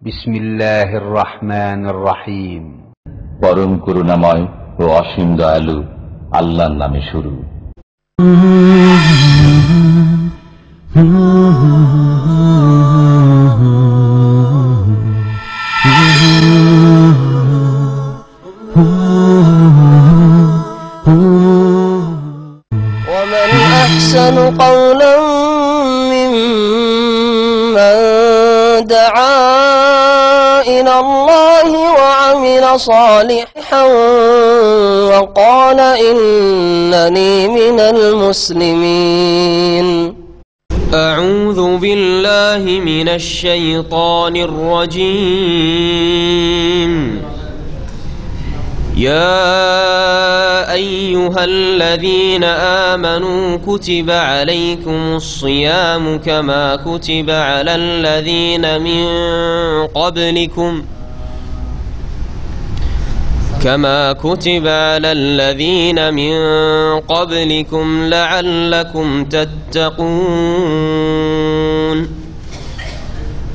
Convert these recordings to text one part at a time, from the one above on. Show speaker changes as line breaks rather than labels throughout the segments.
বিসমিল্লাহির রহমানির রহিম।
পরম করুণাময় ও অসীম দয়ালু আল্লাহর নামে শুরু।
ومن أحسن قولا ممن دعا إلى الله وعمل صالحا وقال إنني من المسلمين. أعوذ بالله من الشيطان الرجيم. يا أيها الذين آمنوا كتب عليكم الصيام كما كتب على الذين من قبلكم لعلكم تتقون.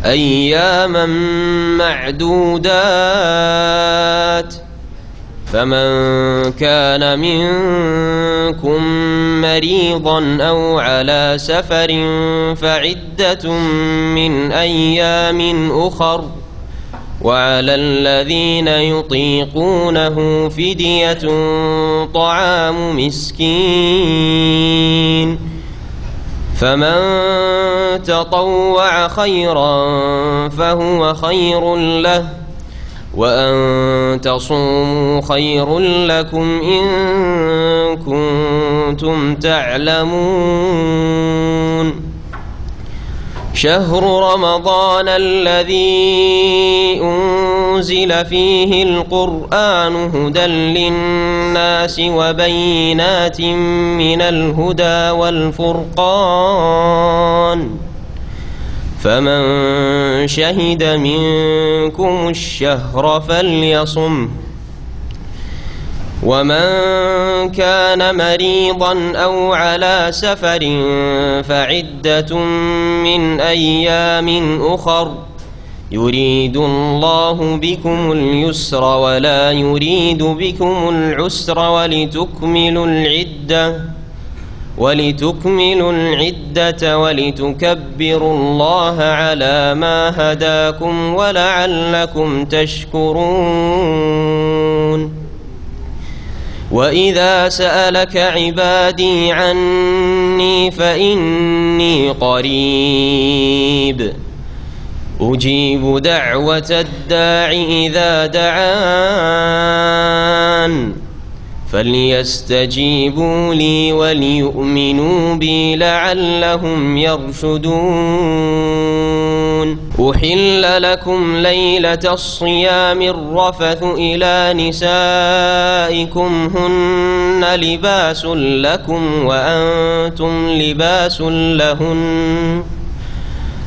أياما معدودات. فمن كان منكم مريضا أو على سفر فعدة من أيام أخر وعلى الذين يطيقونه فدية طعام مسكين فمن تطوع خيرا فهو خير له وأن تصوموا خير لكم إن كنتم تعلمون. شهر رمضان الذي أنزل فيه القرآن هدى للناس وبينات من الهدى والفرقان فمن شهد منكم الشهر فليصمه ومن كان مريضا أو على سفر فعدة من أيام أخر يريد الله بكم اليسر ولا يريد بكم العسر ولتكملوا العدة ولتكبروا الله على ما هداكم ولعلكم تشكرون. وإذا سألك عبادي عني فإني قريب أجيب دعوة الداع إذا دعان فليستجيبوا لي وليؤمنوا بي لعلهم يرشدون. أحل لكم ليلة الصيام الرفث إلى نسائكم هن لباس لكم وأنتم لباس لهن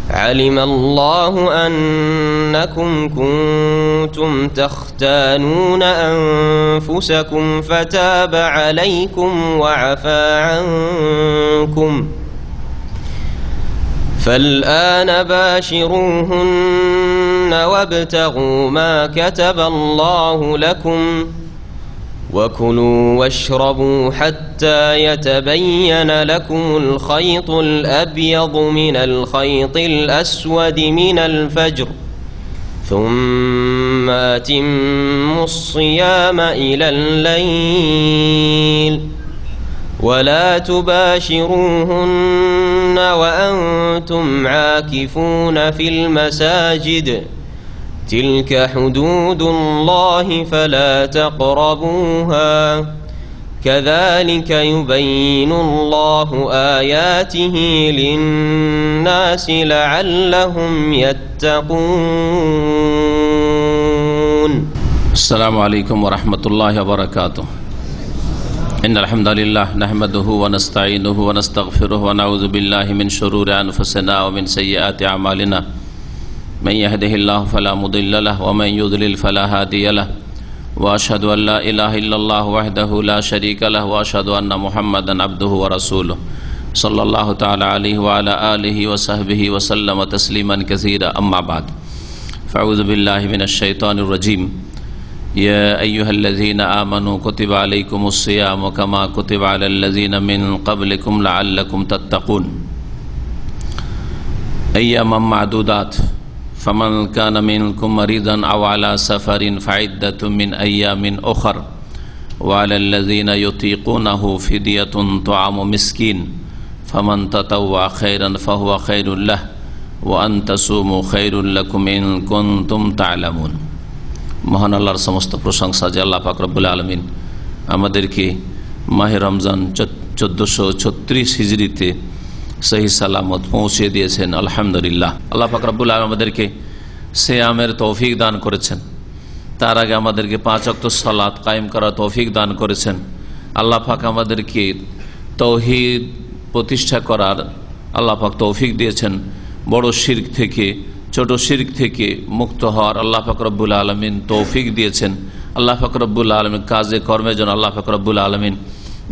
علم الله أنكم كنتم تختانون أنفسكم فتاب عليكم وعفى عنكم فالآن باشروهن وابتغوا ما كتب الله لكم وكلوا واشربوا حتى يتبين لكم الخيط الأبيض من الخيط الأسود من الفجر ثم أتموا الصيام إلى الليل ولا تباشروهن وأنتم عاكفون في المساجد تلك حدود الله فلا تقربوها كذلك يبين الله آياته للناس لعلهم يتقون.
السلام عليكم ورحمة الله وبركاته. إن الحمد لله نحمده ونستعينه ونستغفره ونعوذ بالله من شرور أنفسنا ومن سيئات أعمالنا من يهده الله فلا مضل له ومن يضلل فلا هادي له وأشهد أن لا إله إلا الله وحده لا شريك له وأشهد أن محمدا عبده ورسوله صلى الله تعالى عليه وعلى آله وصحبه وسلم تسليما كثيرا أما بعد فأعوذ بالله من الشيطان الرجيم يا أيها الذين آمنوا كتب عليكم الصيام كما كتب على الذين من قبلكم لعلكم تتقون أياما معدودات فمن كان منكم مريضا أو على سفر فعدة من أيام أخر وعلى الذين يطيقونه فدية طعام مسكين فمن تطوع خيرا فهو خير له وأن تصوموا خير لكم إن كنتم تعلمون। মহান আল্লাহর সমস্ত প্রশংসা যে আল্লাহ পাক রব্বুল আলামিন আমাদেরকে মাহে রমজান 1436 হিজরিতে সহি সালামত পৌঁছে দিয়েছেন। আলহামদুলিল্লাহ। আল্লাহ পাক রব্বুল আলামিন আমাদেরকে সিয়ামের তৌফিক দান করেছেন। তার আগে আমাদেরকে 5 ওয়াক্ত সালাত কায়েম করার তৌফিক দান করেছেন। আল্লাহ পাক আমাদেরকে তাওহীদ প্রতিষ্ঠা করার আল্লাহ পাক তৌফিক দিয়েছেন। বড় শিরক থেকে ছোট শিরক থেকে মুক্ত হওয়ার আল্লাহ পাক রব্বুল আলামিন তৌফিক দিয়েছেন। আল্লাহ পাক রব্বুল আলামিন কাজে কর্মের জন্য আল্লাহ পাক রব্বুল আলামিন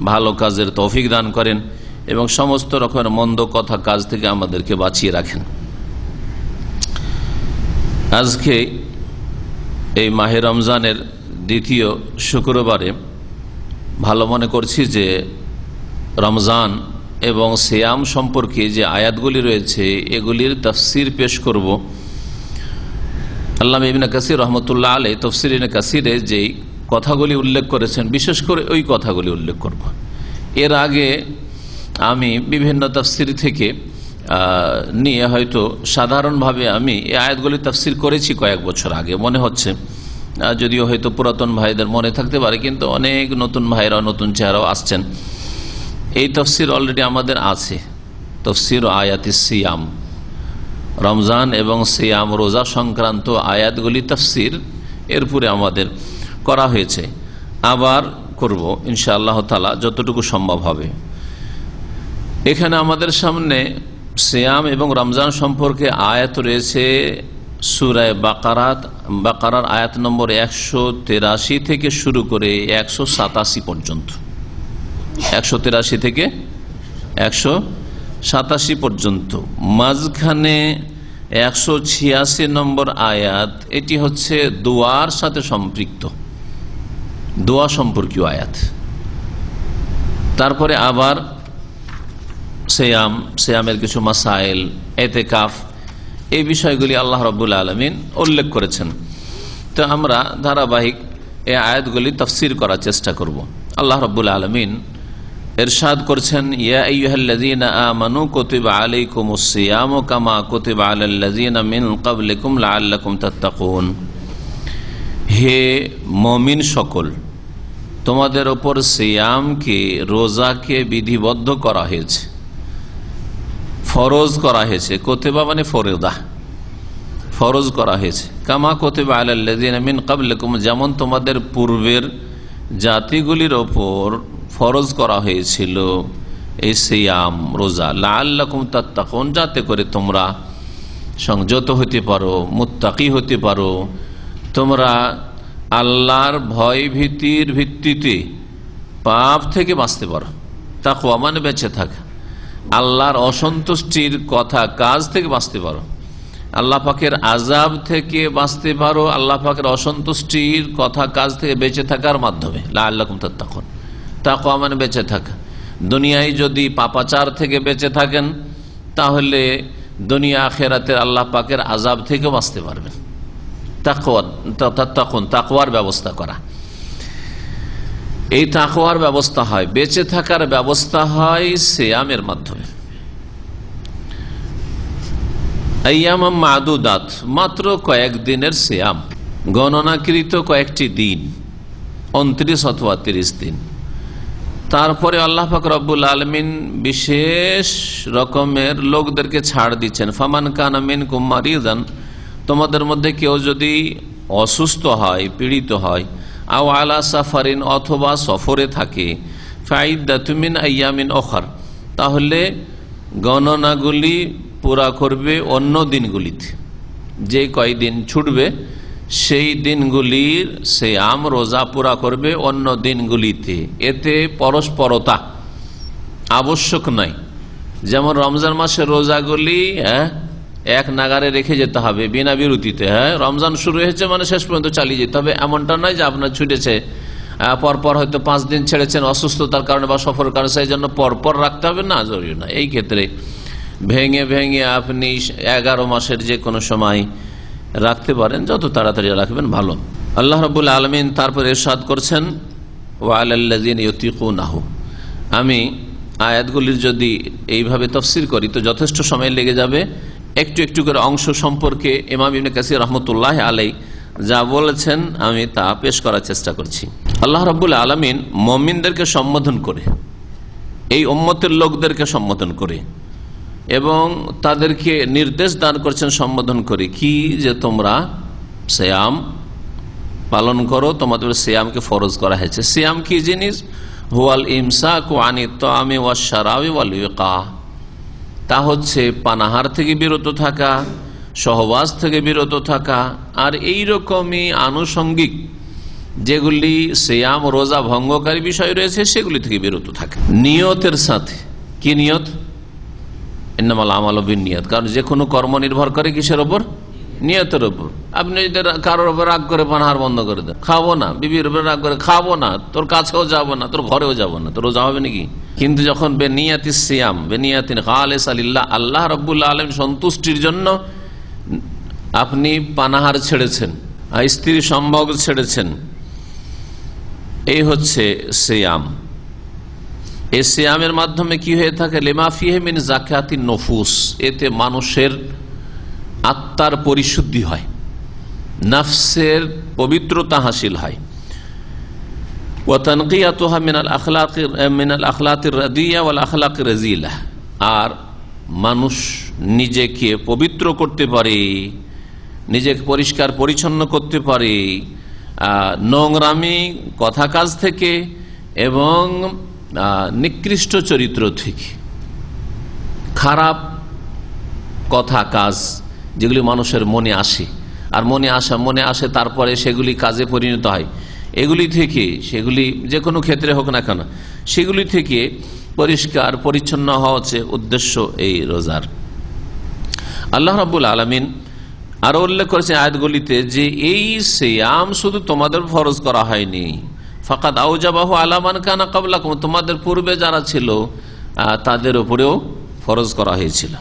ভালো কাজের তৌফিক দান করেন এবং সমস্ত রকমের মন্দ কথা কাজ থেকে আমাদেরকে বাঁচিয়ে রাখেন। আজকে এই মাহে রমজানের দ্বিতীয় শুক্রবারে ভালো মনে করছি যে রমজান এবং সিয়াম সম্পর্কে যে আয়াতগুলি রয়েছে এগুলির তাফসির পেশ করব। আল্লামা ইবনে কাসির রহমতুল্লাহ আলাইহি তাফসির ইবনে কাসিরে যেই কথাগুলি উল্লেখ করেছেন বিশেষ করে ওই কথাগুলি উল্লেখ করব। এর আগে আমি বিভিন্ন তাফসির থেকে নিয়ে হয়তো সাধারণভাবে আমি এই আয়াতগুলি তাফসির করেছি কয়েক বছর আগে মনে হচ্ছে, যদিও হয়তো পুরাতন ভাইদের মনে থাকতে পারে, কিন্তু অনেক নতুন ভাইরাও নতুন চেহারাও আসছেন। এই তফসির অলরেডি আমাদের আছে, তফসির আয়াতিস সিয়াম, রমজান এবং সিয়াম রোজা সংক্রান্ত আয়াতগুলি তফসির এরপরে আমাদের করা হয়েছে, আবার করব ইনশাআল্লাহ তাআলা যতটুকু সম্ভব হবে। এখানে আমাদের সামনে সিয়াম এবং রমজান সম্পর্কে আয়াত রয়েছে সূরা বাকারার আয়াত নম্বর 183 থেকে শুরু করে 187 পর্যন্ত। 183 থেকে 187 পর্যন্ত। মাঝখানে 186 নম্বর আয়াত, এটি হচ্ছে দোয়ার সাথে সম্পৃক্ত, দোয়া সম্পর্কীয় আয়াত। তারপরে আবার সিয়ামের কিছু মাসাইল, এতেকাফ, এই বিষয়গুলি আল্লাহ রাব্বুল আলামিন উল্লেখ করেছেন। তো আমরা ধারাবাহিক এই আয়াতগুলি তাফসীর করার চেষ্টা করব। আল্লাহ রাব্বুল আলামিন ইরশাদ করছেন, ইয়া আইয়ুহাল্লাযীনা আমানু কুতিবা আলাইকুমুস সিয়ামু কামা কুতিবা আলাল্লাযীনা মিন ক্বাবলিকুম লাআল্লাকুম তাত্তাকুন। হে মুমিন সকল, তোমাদের উপর সিয়ামকে, রোজাকে বিধিবদ্ধ করা হয়েছে, ফরজ করা হয়েছে। কুতিবা মানে ফরদা, ফরজ করা হয়েছে। কামা কুতিবা আলাল্লাযীনা মিন ক্বাবলিকুম, যেমন তোমাদের পূর্বের জাতিগুলির ওপর ফরজ করা হয়েছিল এই সিয়াম রোজা, লাআল্লাকুম তাত্তাকুন, যাতে করে তোমরা সংযত হতে পারো, মুত্তাকি হতে পারো, তোমরা আল্লাহর ভয় ভীতির ভিত্তিতে পাপ থেকে বাঁচতে পারো। তাকওয়া মানে বেঁচে থাকা, আল্লাহর অসন্তুষ্টির কথা কাজ থেকে বাঁচতে পারো, আল্লাহ পাকের আযাব থেকে বাঁচতে পারো, আল্লাহ পাকের অসন্তুষ্টির কথা কাজ থেকে বেঁচে থাকার মাধ্যমে। লাআল্লাকুম তাত্তাকুন, তাকওয়া মানে বেঁচে থাকা। দুনিয়ায় যদি পাপাচার থেকে বেঁচে থাকেন তাহলে দুনিয়া আখিরাতের আল্লাহ পাকের আযাব থেকে বাঁচতে পারবেন। তাকওয়ার ব্যবস্থা করা, এই তাকওয়ার ব্যবস্থা হয়, বেঁচে থাকার ব্যবস্থা হয় সিয়ামের মাধ্যমে। আইয়ামাম মাদুদাত, মাত্র কয়েকদিনের সিয়াম, গণনাকৃত কয়েকটি দিন, 29 অথবা 30 দিন। তারপরে আল্লাহ পাক রব্বুল আলামিন বিশেষ রকমের লোকদেরকে ছাড় দিচ্ছেন। ফামান কানা মিনকুম মারিদান, তোমাদের মধ্যে কেউ যদি অসুস্থ হয়, পীড়িত হয়, আও আলা সাফারিন, অথবা সফরে থাকে, ফাইদ্দাতুম মিন আইয়ামিন উখর, তাহলে গণনাগুলি পুরা করবে অন্য দিনগুলিতে। যে কয়দিন ছুটবে সেই দিনগুলির সিয়াম রোজা পুরা করবে অন্য দিনগুলিতে। এতে পরস্পরতা আবশ্যক নয়। যেমন রমজান মাসের রোজাগুলি এক নাগারে রেখে যেতে হবে বিনা বিরতিতে। হ্যাঁ, রমজান শুরু হয়েছে মানে শেষ পর্যন্ত চালিয়ে যেতে হবে, এমনটা নয় যে আপনার ছুটেছে পরপর হয়তো 5 দিন ছেড়েছেন অসুস্থতার কারণে বা সফর কারণে, সেই জন্য পরপর রাখতে হবে না, জরুরি না। এই ক্ষেত্রে ভেঙে ভেঙে আপনি 11 মাসের যে কোনো সময় রাখতে পারেন, যত তাড়াতাড়ি রাখবেন ভালো। আল্লাহ রাব্বুল আলামিন তারপর ইরশাদ করছেন ওয়ালাল্লাযিনা ইউতিকুনাহু। আমি আয়াতগুলির যদি এইভাবে তাফসীর করি তো যথেষ্ট সময় লেগে যাবে। একটু একটু করে অংশ সম্পর্কে ইমাম ইবনে কাসির রাহমাতুল্লাহ আলাইহি যা বলেছেন আমি তা পেশ করার চেষ্টা করছি। আল্লাহ রাব্বুল আলামিন মুমিনদেরকে সম্বোধন করে, এই উম্মতের লোকদেরকে সম্বোধন করে এবং তাদেরকে নির্দেশ দান করছেন সম্বোধন করে কি, যে তোমরা সিয়াম পালন করো, তোমাদের সিয়ামকে ফরজ করা হয়েছে। সিয়াম কি জিনিস? হুয়াল ইমসাকু আনিত তাআমি ওয়াশ শারাবি ওয়াল ওয়াকা, তা হচ্ছে পানাহার থেকে বিরত থাকা, সহবাস থেকে বিরত থাকা, আর এই রকমই আনুষঙ্গিক যেগুলি সিয়াম রোজা ভঙ্গকারী বিষয় রয়েছে সেগুলি থেকে বিরত থাকা নিয়তের সাথে। কি নিয়ত? ইন্নামাল আমালু বিন্নিয়াত, কারণ যে কোনো কর্ম নির্ভর করে কিসের ওপর? নিয়তের ওপর। আপনি যদি কারোর উপর রাগ করে পানাহার বন্ধ করে দেন, খাবো না, বিবির উপর রাগ করে খাবো না, তোর কাছেও যাবো না, তোর ঘরেও যাবো না, তোর রোজা হবে নাকি? কিন্তু যখন বেনিয়াতিস সিয়াম, বেনিয়াতিন খালিসা লিল্লাহ, আল্লাহ রাব্বুল আলামিন সন্তুষ্টির জন্য আপনি পানাহার ছেড়েছেন, স্ত্রী সম্ভোগ ছেড়েছেন, এই হচ্ছে সিয়াম। এই সিয়ামের মাধ্যমে কি হয়ে থাকে? লিমা ফিহি মিন যাকাতিন নুফুস, এতে মানুষের আত্মার পরিশুদ্ধি হয়, নফসের পবিত্রতা হাসিল হয়। ওয়া তানকিয়াতুহা মিনাল আখলাকির রাদিয়া ওয়াল আখলাকির রাজিলা, আর মানুষ নিজেকে পবিত্র করতে পারে, নিজেকে পরিষ্কার পরিচ্ছন্ন করতে পারে নোংরামি কথা কাজ থেকে এবং নিকৃষ্ট চরিত্র থেকে, খারাপ কথা কাজ যেগুলি মানুষের মনে আসে, আর মনে আসে তারপরে সেগুলি কাজে পরিণত হয়, এগুলি থেকে, সেগুলি যে কোনো ক্ষেত্রে হোক না কেন, সেগুলি থেকে পরিষ্কার পরিচ্ছন্ন হওয়া হচ্ছে উদ্দেশ্য এই রোজার। আল্লাহ রাব্বুল আলামিন আরো উল্লেখ করেছেন আয়াতগুলিতে যে এই সিয়াম শুধু তোমাদের ফরজ করা হয়নি, ফাকাদ আওজাবাহু আলা মান কানা ক্বাবলাকুম, তোমাদের পূর্বে যারা ছিল তাদের উপরেও ফরজ করা হয়েছিল।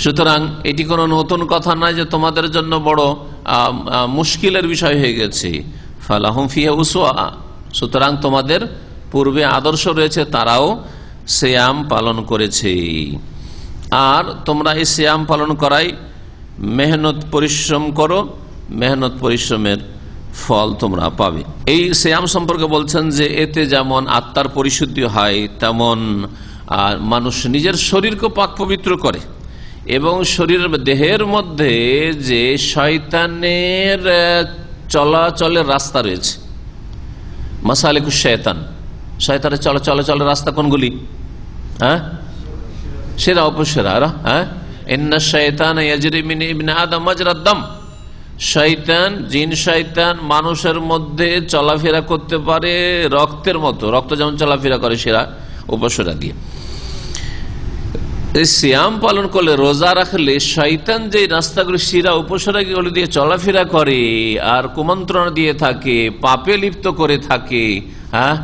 সুতরাং এটি কোনো নতুন কথা নয় যে তোমাদের জন্য বড় মুশকিলের বিষয় হয়ে গেছে। ফালাহুম ফিহা উসওয়া, সুতরাং তোমাদের পূর্বে আদর্শ রয়েছে, তারাও সিয়াম পালন করেছে, আর তোমরা এই সিয়াম পালন করাই মেহনত পরিশ্রম করো, মেহনত পরিশ্রমের ফল তোমরা পাবে। এই সিয়াম সম্পর্কে বলছেন যে এতে যেমন আত্মার পরিশুদ্ধি হয়, তেমন মানুষ নিজের শরীরকে পাক পবিত্র করে এবং শরীরের দেহের মধ্যে যে শয়তানের চলাচলের রাস্তা রয়েছে, মাসালিকুশ শয়তান, শয়তানের চলাচলের রাস্তা কোনগুলি? হ্যাঁ, সেরা অপসেরা, হ্যাঁ, ইন্না শাইতানা ইয়াজরি মিন ইবনি আদম মাজরাদ দাম, শয়তান, জিন শয়তান মানুষের মধ্যে চলাফেরা করতে পারে রক্তের মতো, রক্ত যেমন চলাফেরা করে সেরা উপসেরা দিয়ে। সিয়াম পালন করলে, রোজা রাখলে শয়তান যে রাস্তাগুলি শিরা উপসরাগুলি দিয়ে চলাফেরা করে আর কুমন্ত্রণা দিয়ে থাকে, পাপে লিপ্ত করে থাকে, হ্যাঁ,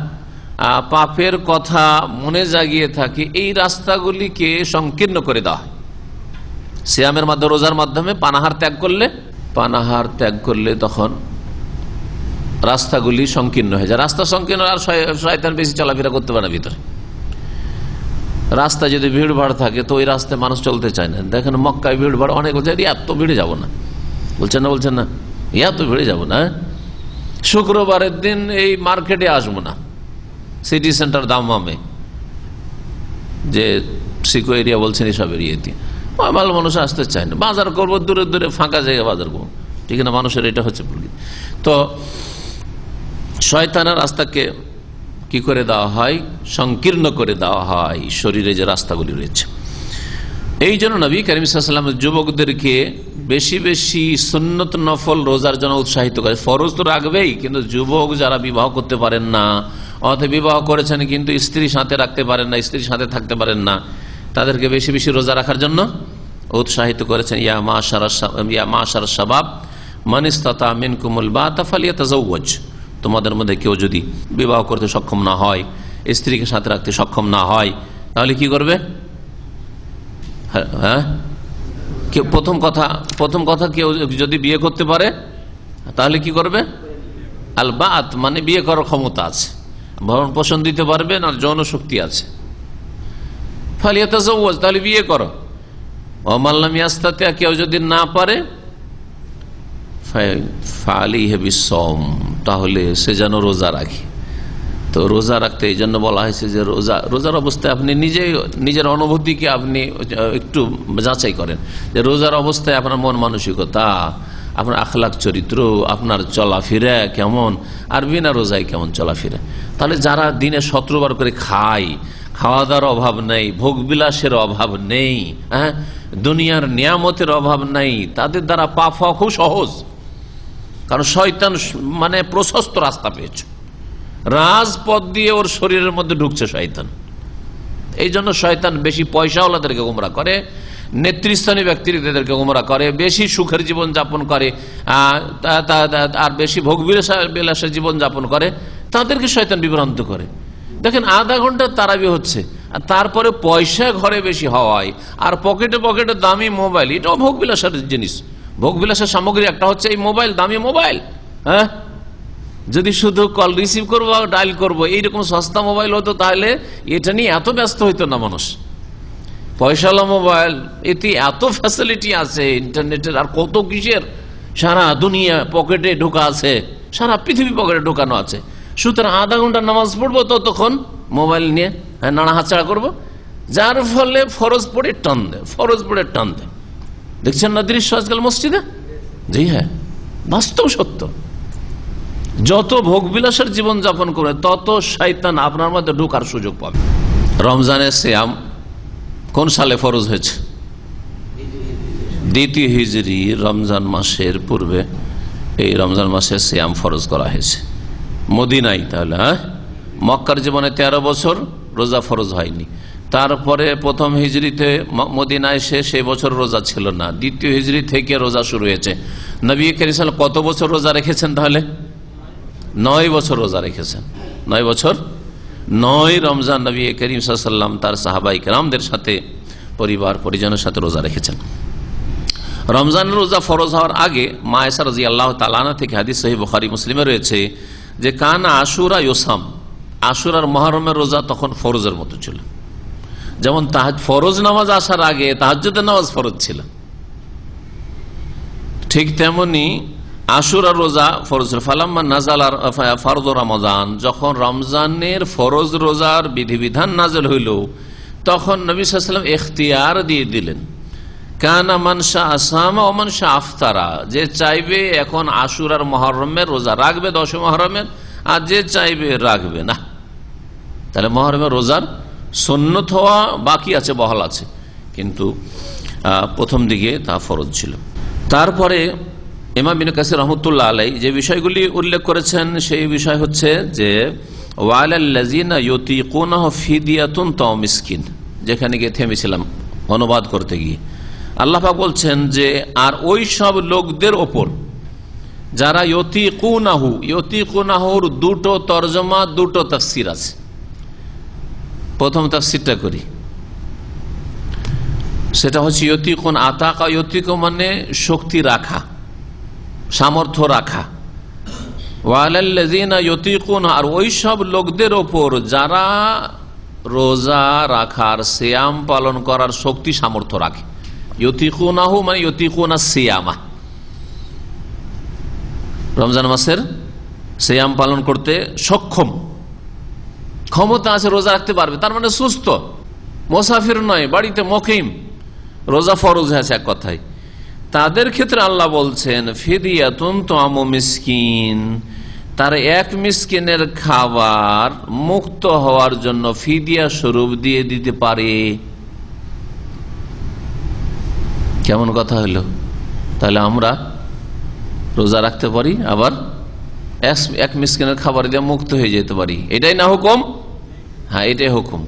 পাপের কথা মনে জাগিয়ে থাকে, এই রাস্তাগুলিকে সংকীর্ণ করে দেওয়া হয় সিয়ামের মাধ্যমে। রোজার মাধ্যমে পানাহার ত্যাগ করলে তখন রাস্তাগুলি সংকীর্ণ হয়ে যায়। রাস্তা সংকীর্ণ আর শয়তান বেশি চলাফেরা করতে পারে না ভিতরে। রাস্তা যদি ভিড় ভাড় থাকে তো ওই রাস্তায় মানুষ চলতে চায় না। দেখেন মক্কায় ভিড় ভাড় অনেক, বলছে এত ভিড়ে যাবো না, বলছেন না, এত ভিড়ে যাবো না, শুক্রবারের দিন এই মার্কেটে আসবো না, সিটি সেন্টার দামামে, যে সিকো এরিয়া বলছেন এসব এরিয়াতে ভালো মানুষ আসতে চায় না। বাজার করবো দূরে দূরে ফাঁকা জায়গায় বাজার করবো, ঠিক না, মানুষের এটা হচ্ছে প্রকৃতি। তো শয়তানের রাস্তাকে কি করে দেওয়া হয়? সংকীর্ণ করে দেওয়া হয় শরীরে যে রাস্তাগুলি রয়েছে। এই জন্য নবী করিম সাল্লাল্লাহু আলাইহি ওয়াসাল্লাম যুবকদেরকে বেশি বেশি সুন্নত নফল রোজার জন্য উৎসাহিত করে। ফরজ তো রাখবেই, কিন্তু যুবক যারা বিবাহ করতে পারেন না, অথবা বিবাহ করেছেন কিন্তু স্ত্রীর সাথে রাখতে পারেন না, স্ত্রীর সাথে থাকতে পারেন না, তাদেরকে বেশি বেশি রোজা রাখার জন্য উৎসাহিত করেছেন, ইয়া মাশারাশ শাবাব মান ইসতাতা মিনকুমুল বাতা ফালিয়াতাজাওয়াজ, তোমাদের মধ্যে কেউ যদি বিবাহ করতে সক্ষম না হয়, স্ত্রীকে সাথে রাখতে সক্ষম না হয়, তাহলে কি করবে? হ্যাঁ, প্রথম কথা কেউ যদি বিয়ে করতে পারে তাহলে কি করবে? আল বাত মানে বিয়ে করার ক্ষমতা আছে, ভরণ পোষণ দিতে পারবেন আর যৌন শক্তি আছে, ফালিয়াতাজাওয়াজ তাহলে বিয়ে করো। ওমান লাম ইয়াস্তাতি, কেউ যদি না পারে ফাআলাইহি বিসসাওম, তাহলে সে যেন রোজা রাখে। তো রোজা রাখতে এই জন্য বলা হয়েছে যে রোজার অবস্থায় আপনি নিজের অনুভূতিকে আপনি একটু যাচাই করেন, যে রোজার অবস্থায় আপনার মন মানসিকতা, আপনার আখলাক চরিত্র, আপনার চলাফেরা কেমন, আর বিনা রোজায় কেমন চলাফেরা। তাহলে যারা দিনে 17 বার করে খায়, খাওয়া দাওয়ার অভাব নেই, ভোগবিলাসের অভাব নেই, হ্যাঁ, দুনিয়ার নিয়ামতের অভাব নেই, তাদের দ্বারা পাপ হওয়া খুব সহজ। কারণ শয়তান মানে প্রশস্ত রাস্তা পেয়েছে, রাজপথ দিয়ে ওর শরীরের মধ্যে ঢুকছে শয়তান। এই জন্য শয়তান বেশি পয়সাওয়ালাদেরকে গোমরা করে, নেতৃস্থানীয় ব্যক্তিদেরকে গোমরা করে, বেশি সুখের জীবন যাপন করে, আর বেশি ভোগ বিলাসের জীবন যাপন করে, তাদেরকে শয়তান বিভ্রান্ত করে। দেখেন আধা ঘন্টা তারাবি হচ্ছে, আর তারপরে পয়সা ঘরে বেশি হওয়ায় আর পকেটে পকেটে দামি মোবাইল, এটাও ভোগ বিলাসের জিনিস, ভোগ বিলাসের সামগ্রী একটা হচ্ছে এই মোবাইল, দামি মোবাইল। হ্যাঁ, যদি শুধু কল রিসিভ করবো, ডায়াল করবো, এইরকম সস্তা মোবাইল হতো তাহলে এটা নিয়ে এত ব্যস্ত হইতো না মানুষ। পয়সাওয়ালা মোবাইল, এতে এত ফ্যাসিলিটি আছে ইন্টারনেটের, আর কত কিসের, সারা দুনিয়া পকেটে ঢোকা আছে, সারা পৃথিবী পকেটে ঢোকানো আছে। সুতরাং আধা ঘন্টা নামাজ পড়বো, ততক্ষণ মোবাইল নিয়ে নাড়া হাতছাড়া করবো, যার ফলে ফরজ পড়ে টান দেয়। দেখছেন না দৃশ্য আজকাল মসজিদে? জি হ্যাঁ, বাস্তব সত্য। যত ভোগবিলাসের জীবন যাপন করে তত শয়তান আপনার মধ্যে ঢোকার সুযোগ পাবে। রমজানের সিয়াম কোন সালে ফরজ হয়েছে? 2 হিজরি রমজান মাসের পূর্বে এই রমজান মাসের সিয়াম ফরজ করা হয়েছে মদিনায়। তাহলে হ্যাঁ, মক্কার জীবনে 13 বছর রোজা ফরজ হয়নি। তারপরে 1ম হিজরিতে মদিনায় সেই বছর রোজা ছিল না, 2য় হিজরি থেকে রোজা শুরু হয়েছে। নবী করিম সাল্লাল্লাহু আলাইহি ওয়াসাল্লাম কত বছর রোজা রেখেছেন? তাহলে 9 বছর রোজা রেখেছেন। 9 বছর, 9 রমজান নবী করিম সাল্লাল্লাহু আলাইহি ওয়াসাল্লাম তার সাহাবায়ে কেরামদের সাথে, পরিবার পরিজনের সাথে রোজা রেখেছেন। রমজানের রোজা ফরজ হওয়ার আগে মা আয়েশা রাদিয়াল্লাহু তাআলা আনহা থেকে হাদিস সহিহ বুখারী মুসলিমে রয়েছে যে কানা আশুরা ইউসাম, আশুরার মুহররমের রোজা তখন ফরজের মতো ছিল। যেমন ফরজ নামাজ আসার আগে তাহাজ্জুদের নামাজ ফরজ ছিল, ঠিক তেমনি আশুরার রোজা ফরজ ছিল। ফালাম্মা নাযালা ফরজ রমজান, যখন রমজানের ফরজ রোজার বিধিবিধান নাযিল হইল, তখন নবী সাল্লাল্লাহু আলাইহি ওয়াসাল্লাম ইখতিয়ার দিয়ে দিলেন, কানা মান শাআ আসামা ওয়া মান শাআ আফতারা, যে চাইবে এখন আশুরার মুহররমের রোজা রাখবে, 10 মুহররমের, আর যে চাইবে রাখবে না। তাহলে মুহররমের রোজার সুন্নত হওয়া বাকি আছে, বহাল আছে, কিন্তু প্রথম দিকে তা ফরজ ছিল। তারপরে ইমাম ইবনে কাসির রাহমাতুল্লাহ আলাইহি যে বিষয়গুলি উল্লেখ করেছেন সেই বিষয় হচ্ছে যে ওয়ালাল্লাযিনা ইউতিকুনাহু ফিদিয়াতুন তাও মিসকিন, যেখানে গিয়ে থেমেছিলাম অনুবাদ করতে গিয়ে। আল্লাহ পাক বলছেন যে আর ওই সব লোকদের ওপর যারা ইউতিকুনাহু, ইউতিকুনাহুর 2টো তরজমা, 2টো তাফসীর আছে। প্রথম তাফসীরটা করি, সেটা হচ্ছে ইউতিকুন আতাকা, ইউতিকু মানে শক্তি রাখা, সামর্থ্য রাখা। ওয়ালাল্লাযিনা ইউতিকুন, আর ওই সব লোকদের ওপর যারা রোজা রাখার, সিয়াম পালন করার শক্তি সামর্থ্য রাখে। ইউতিকুনাহু মানে ইউতিকুনা সিয়ামা, রমজান মাসের সিয়াম পালন করতে সক্ষম, ক্ষমতা আছে, রোজা রাখতে পারবে, তার মানে সুস্থ, মুসাফির নয়, বাড়িতে মুকিম, রোজা ফরজ আছে এক কথায়। তাদের ক্ষেত্রে আল্লাহ বলছেন ফিদিয়াতুন তা'আমু মিসকিন, তার 1 মিসকিনের খাবার মুক্ত হওয়ার জন্য ফিদিয়া স্বরূপ দিয়ে দিতে পারে। কেমন কথা হলো? তাহলে আমরা রোজা রাখতে পারি, আবার 1 মিসকিনের খাবার দিয়ে মুক্ত হয়ে যেতে পারি। এটাই না হুকুম? হ্যাঁ, এটাই হুকুম।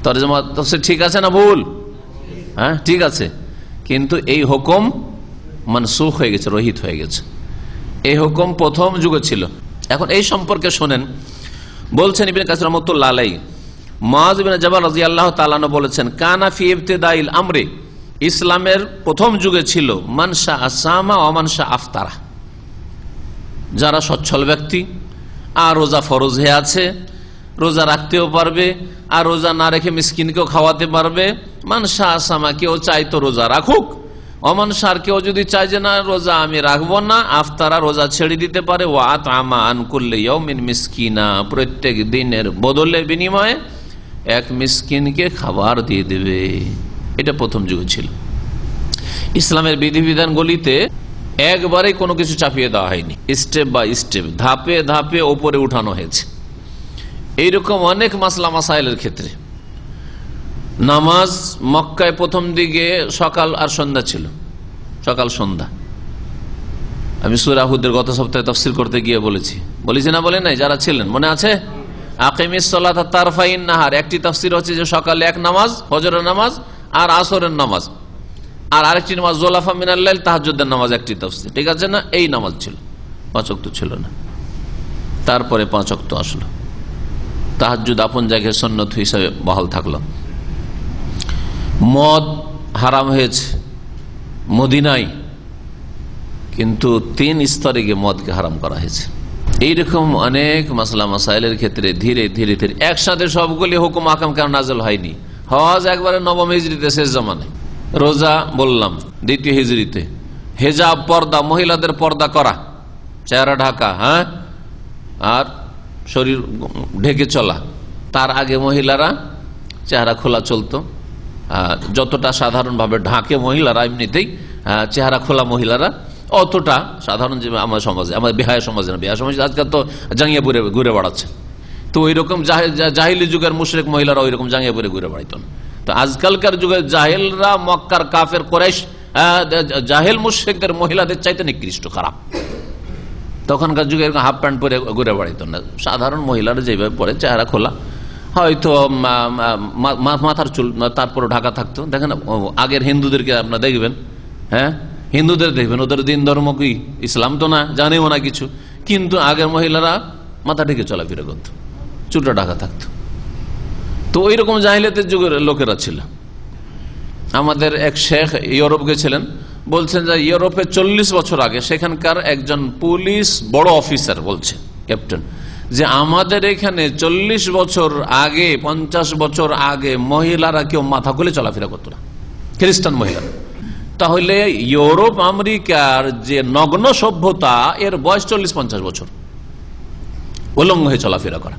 তরজমা তো ঠিক আছে না ভুল? হ্যাঁ ঠিক আছে, কিন্তু এই হুকুম মানসুখ হয়ে গেছে, রহিত হয়ে গেছে। এই হুকুম প্রথম যুগে ছিল। এখন এই সম্পর্কে শোনেন, বলছেন ইবনে কাসির রাহমাতুল্লাহ আলাইহি, মুআয বিন জাবাল রাদিয়াল্লাহু তাআলা আনহু বলেছেন, কানা ফি ইবতিদাইল আমরি, ইসলামের প্রথম যুগে ছিল মানশা আসামা ও মানশা আফতারা, যারা সচ্ছল ব্যক্তি আর রোজা ফরজ হয়ে আছে, রোজা রাখতেও পারবে আর রোজা না রেখে মিসকিনকেও খাওয়াতে পারবে। মানশা আসামা, কেউ চাই তো রোজা রাখুক, অমানসার কেউ যদি চাই যে না রোজা আমি রাখবো না, আফতারা রোজা ছেড়ে দিতে পারে। ওয়া আতআমা আন কুল্লি ইয়াউমিন মিসকিনা, প্রত্যেক দিনের বদলে বিনিময়ে এক মিসকিনকে খাবার দিয়ে দেবে। এটা প্রথম যুগে ছিল। ইসলামের বিধিবিধানগুলিতে একবারে কোনো কিছু চাপিয়ে দেওয়া হয়নি, স্টেপ বাই স্টেপ, ধাপে ধাপে ওপরে উঠানো হয়েছে। এইরকম অনেক মাসলা মাসাইলের ক্ষেত্রে নামাজ মক্কায় প্রথম দিকে সকাল আর সন্ধ্যা ছিল, সকাল সন্ধ্যা। আমি সূরা হুদের গত সপ্তাহে তাফসীর করতে গিয়ে বলেছি না, বলে নাই? যারা ছিলেন মনে আছে? আকিমিস সালাতা তারফাইন নাহার, একটি তাফসীর হচ্ছে যে সকালে এক নামাজ, ফজরের নামাজ আর আসরের নামাজ, আর আরেকটি নামাজ জোলাফা মিনাল লাইল, তাহাজ্জুদের নামাজ, একটি তাফসীর, ঠিক আছে না? এই নামাজ ছিল, 5 ওয়াক্ত ছিল না। তারপরে 5 ওয়াক্ত আসলো, তাহাজ্জুদ আপন জায়গায় সুন্নত হিসাবে বহাল থাকলো। মদ হারাম হয়েছে মদিনায়, কিন্তু 3 স্তরে গিয়ে মদকে হারাম করা হয়েছে। এইরকম অনেক মাসলা মাসাইলের ক্ষেত্রে ধীরে ধীরে ধীরে একসাথে সবগুলি হুকুম আকাম কেন নাজল হয়নি? হজ একবারে নবম হিজরিতে, শেষ জামানায়। রোজা বললাম 2য় হিজরিতে। হেজাব, পর্দা, মহিলাদের পর্দা করা, চেহারা ঢাকা, হ্যাঁ, আর শরীর ঢেকে চলা, তার আগে মহিলারা চেহারা খোলা চলতো। যতটা সাধারণভাবে ঢাকে মহিলারা এমনিতেই, চেহারা খোলা মহিলারা অতটা সাধারণ যে আমার সমাজে, আমার বিহায় সমাজে না, বিহায় সমাজে আজকাল তো জাঙ্গিয়া পরে ঘুরে বেড়াচ্ছে। তো ওই রকম জাহিলি যুগের মুশরিক মহিলারা ওই রকম জাঙ্গিয়া পরে ঘুরে বেড়াইত না। তো আজকালকার যুগে জাহেলরা, মক্কার কাফের কুরাইশ জাহেল মুশরিকদের মহিলাদের চাইতে নিকৃষ্ট, খারাপ। তখনকার যুগে এরকম হাফ প্যান্ট পরে ঘুরে বেড়াইত না, সাধারণ মহিলারা যেভাবে পরে, চেহারা খোলা, হয়তো মাথার চুল তারপরে ঢাকা থাকতো। দেখেন আগের হিন্দুদেরকে আপনারা দেখবেন, হ্যাঁ, হিন্দুদের দেখবেন, ওদের দিন ধর্ম কি ইসলাম তো না, জানেও না কিছু, কিন্তু আগের মহিলারা মাথা ঢেকে চলাফেরা করত, চুলটা ঢাকা থাকতো। তো ওই রকম জাহিলিয়াতের যুগের লোকেরা ছিল। আমাদের এক শেখ ইউরোপ গেছিলেন, বলছেন যে ইউরোপে 40 বছর আগে সেখানকার একজন পুলিশ বড় অফিসার বলছে, ক্যাপ্টেন, যে আমাদের এখানে 40 বছর আগে, 50 বছর আগে মহিলারা কেউ মাথা খুলে চলাফেরা করতো না, খ্রিস্টান মহিলারা। তাহলে ইউরোপ আমেরিকার যে নগ্ন সভ্যতা, এর বয়স 40-50 বছর, উলঙ্গ হয়ে চলাফেরা করা,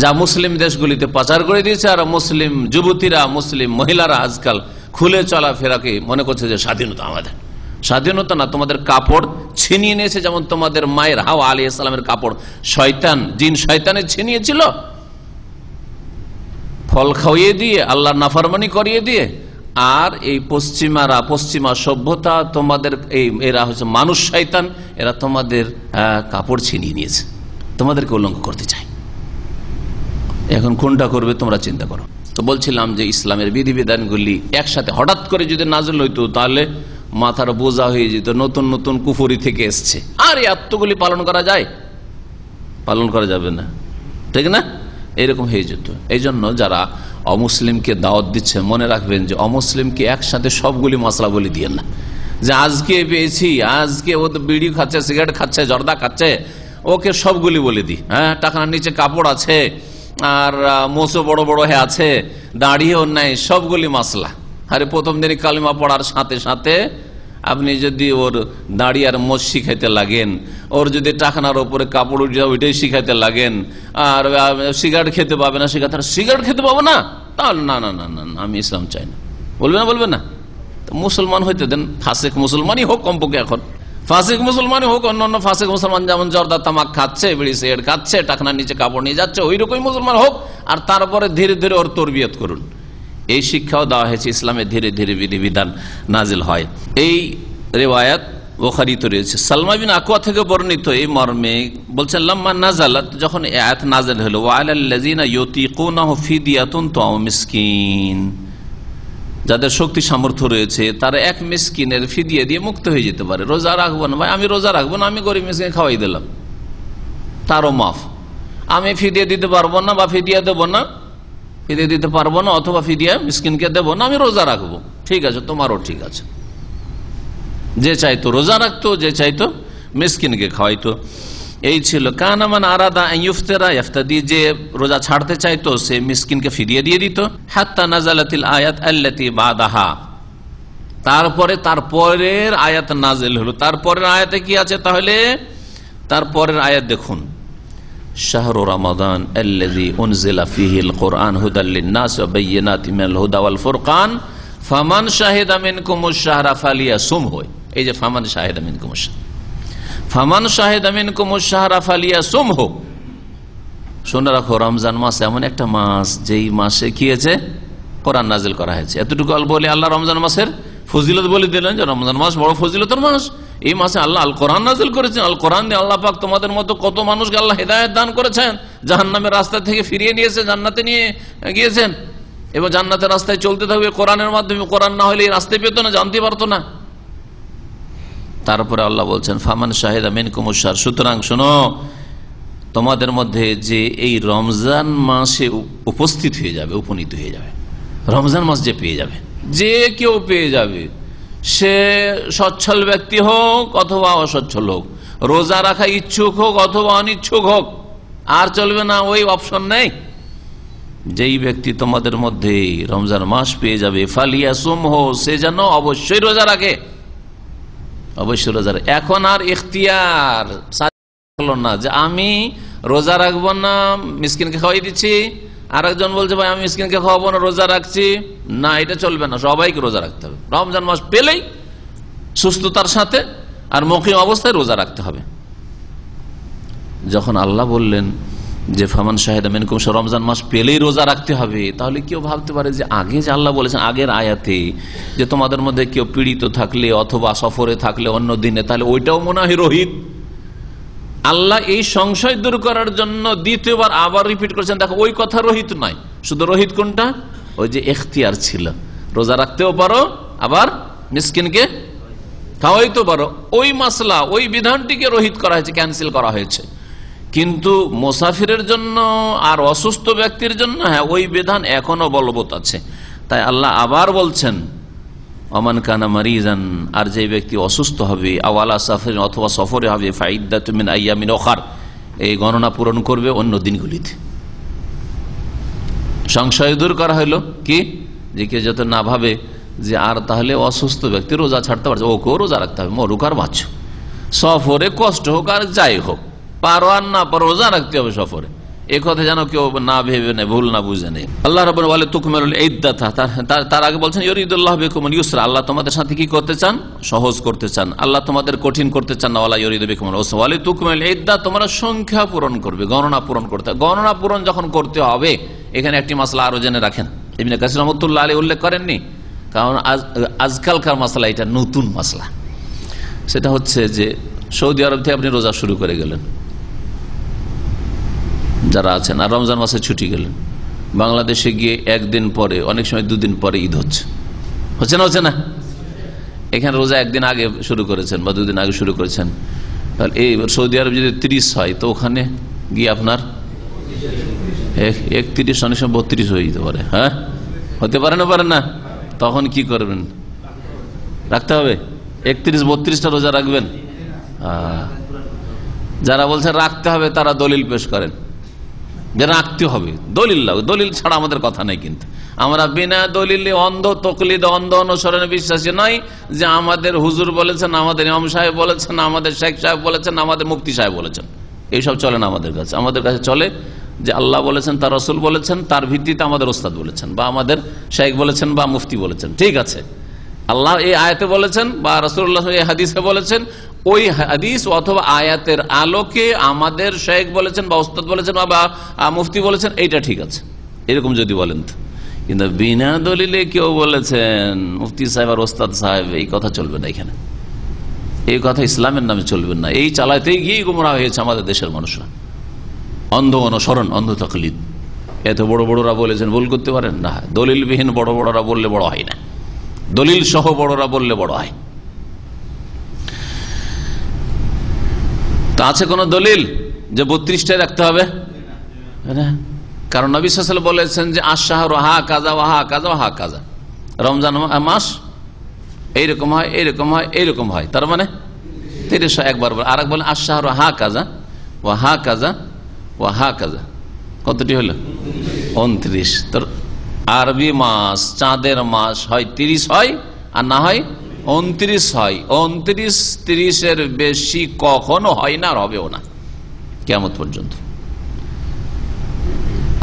যা মুসলিম দেশগুলিতে পাচার করে দিয়েছে। আর মুসলিম যুবতীরা, মুসলিম মহিলারা আজকাল খুলে চলাফেরাকে মনে করছে যে স্বাধীনতা। আমাদের স্বাধীনতা না, তোমাদের কাপড় ছিনিয়ে নিয়েছে। যেমন তোমাদের মায়ের হাওয়া আলাইহিস সালামের কাপড় শয়তান, জিন শয়তানে ছিনিয়েছিল, ফল খাইয়ে দিয়ে, আল্লাহর নাফরমানি করিয়ে দিয়ে। আর এই পশ্চিমা সভ্যতা, তোমাদের এরা হচ্ছে মানুষ শয়তান, এরা তোমাদের কাপড় ছিনিয়ে নিয়েছে, তোমাদেরকে উল্লঙ্ঘন করতে চায়। এখন কোনটা করবে তোমরা চিন্তা করো। তো বলছিলাম যে ইসলামের বিধিবিধানগুলি একসাথে হঠাৎ করে যদি নাযিল হইতো, তাহলে মাথার বোঝা হয়ে যেত, নতুন নতুন কুফরি থেকে এসছে, আর এতগুলি পালন করা যায়? পালন করা যাবে না, ঠিক না? এরকম হয়ে যেত। এই জন্য যারা অমুসলিমকে দাওয়াত দিচ্ছে, মনে রাখবেন যে অমুসলিমকে একসাথে সবগুলি মশলা বলে দিয়ে না, যে আজকে পেয়েছি, আজকে ও তো বিড়ি খাচ্ছে, সিগারেট খাচ্ছে, জর্দা খাচ্ছে, ওকে সবগুলি বলে দিই। হ্যাঁ, টাকার নিচে কাপড় আছে, আর মোচো বড় বড় হয়ে আছে, দাঁড়িয়েও নাই, সবগুলি মাসলা। আরে প্রথম দিনই কালিমা পড়ার সাথে সাথে আপনি যদি ওর দাড়ি আর মোচ শিখাইতে লাগেন, ওর যদি টাকানার ওপরে কাপড় উঠে ওইটাই শিখাইতে লাগেন, আর সিগারেট খেতে পাবে না, সিগারেট খেতে পাবো না, তাহলে না না না না আমি ইসলাম চাই না, বলবে না। মুসলমান হইতে দেন, ফাসেক মুসলমানই হোক কমপক্ষে। এখন ফাসেক মুসলমানই হোক, অন্য ফাসেক মুসলমান যেমন জর্দা তামাক খাচ্ছে, বিড়ি সিগারেট খাচ্ছে, টাকনার নিচে কাপড় নিয়ে যাচ্ছে, ওই রকমই মুসলমান হোক। আর তারপরে ধীরে ধীরে ওর তরবিয়ত করুন। এই শিক্ষাও দেওয়া হয়েছে। ইসলামে ধীরে ধীরে বিধিবিধান নাজিল হয়। এই রিওয়ায়াত বুখারীতে রয়েছে। সালমা বিন আকওয়া থেকে বর্ণিত, এই মর্মে বলছেন, লাম্মা নাযালাত, যখন এই আয়াত নাজিল হলো, ওয়া আলাল্লাযিনা ইউতিকুনাহু ফিদিয়াতুন তা'আমু মিসকিন, যাদের শক্তি সামর্থ্য রয়েছে তারা এক মিসকিনের ফিদিয়া দিয়ে মুক্ত হয়ে যেতে পারে। রোজা রাখবো না ভাই, আমি রোজা রাখবো না, আমি গরিব মিসকিন খাওয়াই দিলাম, তারও মাফ। আমি ফিদিয়া দিতে পারবো না বা ফিদিয়া দেবো না, ফিদিয়া দিতে পারবো না অথবা ফিদিয়া মিসকিনকে দেবো না, আমি রোজা রাখবো, ঠিক আছে, তোমারও ঠিক আছে। যে চাইতো রোজা রাখতো, যে চাইতো মিসকিনকে খাওয়াইতো। এই ছিল কানামান আরাদা ইফতারা ইফতাদি, যে রোজা ছাড়তে চাইতো সে মিসকিনকে ফিরিয়ে দিয়ে দিত। হাত্তা নাজালাতিল আয়াত আল্লাতী বাদাহা, তারপরের আয়াত নাজিল হলো। তারপরের আয়াতে কি আছে তাহলে? তারপরের আয়াত দেখুন, শাহরু রমাদান আল্লাযী উনজিলা ফীহিল কুরআন হুদাল লিন-নাস ওয়া বায়্যিনাতিন মিনাল হুদা ওয়াল ফুরকান ফামান শাহিদা মিনকুমুশ শাহরা ফালিয়াসুমহু। এই যে ফামান শাহিদা মিনকুমুশ শাহরা, ফামান শাহিদা মিনকুমুশ শাহরা ফালিয়াসুমহু, শুনে রাখো রমজান মাস এমন একটা মাস যেই মাসে কি হয়েছে? কোরআন নাজিল করা হয়েছে। এতটুকু বলে আল্লাহ রমজান মাসের ফজিলত বলে দিলেন যে রমজান মাস বড় ফজিলতের মাস। এই মাসে আল্লাহ আল কোরআন নাজিল করেছেন। আল কোরআন দিয়ে আল্লাহ পাক তোমাদের মতো কত মানুষকে আল্লাহ হেদায়েত দান করেছেন, জাহান্নামের রাস্তা থেকে ফিরিয়ে নিয়েছে, জান্নাতে নিয়ে গিয়েছেন, এবং জান্নাতের রাস্তায় চলতে থাকবে কোরআনের মাধ্যমে। কোরআন না হলে এই রাস্তায় পেত না, জানতে পারতো না। তারপরে আল্লাহ বলছেন ফামান শাহিদা মিনকুমুশ শাহর, সুতরাং শোনো তোমাদের মধ্যে যে এই রমজান মাসে উপস্থিত হয়ে যাবে, উপনীত হয়ে যাবে, রমজান মাস যে পেয়ে যাবে, যে কেউ পেয়ে যাবে, সে সচ্ছল ব্যক্তি হোক অথবা অসচ্ছল হোক, রোজা রাখা ইচ্ছুক হোক অথবা অনিচ্ছুক হোক, আর চলবে না, ওই অপশন নেই। যেই ব্যক্তি তোমাদের মধ্যে রমজান মাস পেয়ে যাবে ফালিয়াসুমহু, সে যেন অবশ্যই রোজা রাখে, অবশ্যই রোজা রাখে। এখন আর ইখতিয়ার হলো না যে আমি রোজা রাখবো না, মিসকিনকে খাওয়াই দিচ্ছি, আর একজন বলছে ভাই আমি মিসকিনকে খাওয়াবো না, রোজা রাখছি না, এটা চলবে না, সবাইকে রোজা রাখতে হবে। রমজান মাস পেলেই সুস্থতার সাথে আর মুকিম অবস্থায় রোজা রাখতে হবে। যখন আল্লাহ বললেন যে ফামান শাহিদা মিনকুম শাহর, রমজান মাস পেলেই রোজা রাখতে হবে, তাহলে কেউ ভাবতে পারে যে আগে যে আল্লাহ বলেছেন আগের আয়াতে যে তোমাদের মধ্যে কেউ পীড়িত থাকলে অথবা সফরে থাকলে অন্য দিনে, তাহলে ওইটাও মনে হয় রহিত। আল্লাহ এই সংশয় দূর করার জন্য দ্বিতীয়বার আবার রিপিট করেছেন, দেখো ওই কথা রহিত নয়। শুধু রহিত কোনটা? ওই যে এখতিয়ার ছিল, রোজা রাখতেও পারো আবার মিসকিনকে খাওয়াইতে পারো, ওই মাসলা ওই বিধানটিকে রহিত করা হয়েছে, ক্যান্সেল করা হয়েছে। কিন্তু মুসাফিরের জন্য আর অসুস্থ ব্যক্তির জন্য হ্যাঁ ওই বিধান এখনো বলবৎ আছে। তাই আল্লাহ আবার বলছেন ওমান কানা মারিজান, আর যে ব্যক্তি অসুস্থ হবে, আওয়ালা সাফারিন অথবা সফরে হবে, ফাইদ্দাতুম মিন আইয়ামিন উখার, এই গণনা পূরণ করবে অন্য দিনগুলিতে। সংশয় দূর করা হলো কি, যে কেউ যত না ভাবে যে আর তাহলে অসুস্থ ব্যক্তি রোজা ছাড়তে পারছে, ওকেও রোজা রাখতে হবে, মরুক আর বাঁচুক, সফরে কষ্ট হোক আর যাই হোক, পারো আর না পারো রোজা রাখতে হবে সফরে। এ কথা যেন কেউ না ভেবে নেই, ভুল না বুঝে নেই। আল্লাহ রাব্বুল বলে তুকমিলুল ইদ্দাতা, তার আগে বলছেন ইউরিদুল্লাহু বিকুমুল ইউসরা, আল্লাহ তোমাদের সাথে কি করতে চান? সহজ করতে চান। আল্লাহ তোমাদের কঠিন করতে চান না। ওয়ালা ইউরিদু বিকুমুল উসরা ওয়ালি তুকমিলুল ইদ্দা, তোমরা সংখ্যা পূরণ করবে, গণনা পূরণ করতে। গণনা পূরণ যখন করতে হবে, এখানে একটি মাসলা আরো জেনে রাখেন, ইবনে কাসির রাহমাতুল্লাহ আলাইহি উল্লেখ করেননি, কারণ আজকালকার মাসলা এটা নতুন মাসলা। সেটা হচ্ছে যে সৌদি আরব থেকে আপনি রোজা শুরু করে গেলেন, যারা আছেন, আর রমজান মাসে ছুটি গেলেন, বাংলাদেশে গিয়ে একদিন পরে, অনেক সময় দুদিন পরে ঈদ হচ্ছে না, হচ্ছে না? এখানে রোজা একদিন আগে শুরু করেছেন বা দুদিন আগে শুরু করেছেন, তাহলে এই সৌদি আরব যদি 30 হয়, তো ওখানে গিয়ে আপনার 31, অনেক সময় 32 হয়ে যেতে পারে। হ্যাঁ, হতে পারে না, পারে না? তখন কি করবেন? রাখতে হবে 31-32টা রোজা রাখবেন। যারা বলছে রাখতে হবে তারা দলিল পেশ করেন যে রাখতে হবে, দলিল ছাড়া আমাদের কথা নাই। কিন্তু আমরা বিনা দলিলে অন্ধ তকলিদ, অন্ধ অনুসরণে বিশ্বাসী নয় যে আমাদের হুজুর বলেছেন, আমাদের ইমাম সাহেব বলেছেন, আমাদের শেখ সাহেব বলেছেন, আমাদের মুফতি সাহেব বলেছেন, এইসব চলে না আমাদের কাছে। আমাদের কাছে চলে যে আল্লাহ বলেছেন, তার রসুল বলেছেন, তার ভিত্তিতে আমাদের ওস্তাদ বলেছেন বা আমাদের শেখ বলেছেন বা মুফতি বলেছেন। ঠিক আছে, আল্লাহ এই আয়াতে বলেছেন বা রাসূলুল্লাহ এই হাদিসে বলেছেন, ওই হাদিস অথবা আয়াতের আলোকে আমাদের শেখ বলেছেন বা ওস্তাদ বলেছেন বা মুফতি বলেছেন, এইটা ঠিক আছে, এরকম যদি বলেন তো। কিন্তু বিনা দলিলে কেউ বলেছেন মুফতি সাহেব আর ওস্তাদ সাহেব, এই কথা চলবে না এখানে, এই কথা ইসলামের নামে চলবে না। এই চালাতেই গিয়েই গুমরাহ হয়েছে আমাদের দেশের মানুষরা, অন্ধ অনুসরণ, অন্ধ তাকলিদ। এত বড় বড়রা বলেছেন, ভুল করতে পারেন না, দলিলবিহীন বড় বড়রা বললে বড় হয় না। দলিল সহ বড়রা বললে বড় হয়। তা আছে কোন দলিল যে 32টাই রাখতে হবে? কারণ নবী সাল্লাল্লাহু আলাইহি ওয়াসাল্লাম বলেছেন যে আশ-শাহরু হা কাযা ওয়া হা কাযা ওয়া হা কাযা, রমজান মাস এইরকম হয়, এইরকম হয়, এইরকম হয়, তার মানে 30 একবার। আর এক বলেন আশ-শাহরু হা কাযা ওয়া হা কাযা ওয়া হা কাযা, কতটি হলো? 29। তোর আরবি মাস, চাঁদের মাস হয় 30 হয়, আর না হয় 29 হয়। 29, 30-এর বেশি কখনো হয় না, আর হবেও না কিয়ামত পর্যন্ত।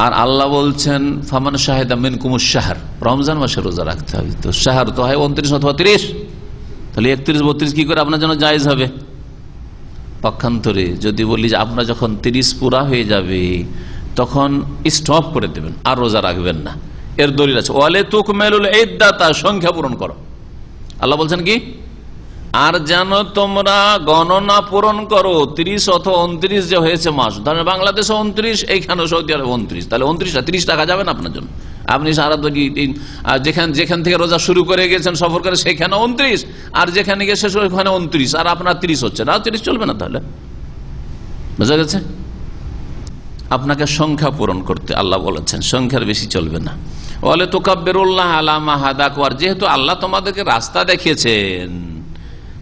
আর আল্লাহ বলছেন ফামান শাহিদা মিনকুমুশ শাহর, রমজান মাসে রোজা রাখতে হবে। তো শাহর তো হয় 29 অথবা 30, তাহলে 31, 32 কি করে আপনার জন্য জায়েজ হবে? পক্ষান্তরে যদি বলি যে আপনার যখন 30 পুরা হয়ে যাবে তখন স্টপ করে দেবেন, আর রোজা রাখবেন না, এর দলিল আছে ওয়ালে তুকমিলুল ইদ্দাতা, সংখ্যা পূরণ করো। আল্লাহ বলছেন কি? আর যেন তোমরা গণনা পূরণ করো 30 অথবা 29 যে হয়েছে মাস, ধরেন বাংলাদেশে 29, এইখানে সৌদি আরবে 29, তাহলে 29টা 30 টাকা যাবে না আপনার জন্য। আপনি সারা যেখান থেকে রোজা শুরু করে গেছেন সফর করে সেখানে 29, আর যেখানে গিয়ে শেষ ওখানে 29, আর আপনার 30 হচ্ছে না, 30 চলবে না। তাহলে বোঝা গেছে? আপনাকে সংখ্যা পূরণ করতে আল্লাহ বলেছেন, সংখ্যার বেশি চলবে না। ওয়ালে তুকাব্বিরুল্লাহ আলা মা হাদাকুম, আর যেহেতু আল্লাহ তোমাদেরকে রাস্তা দেখিয়েছেন,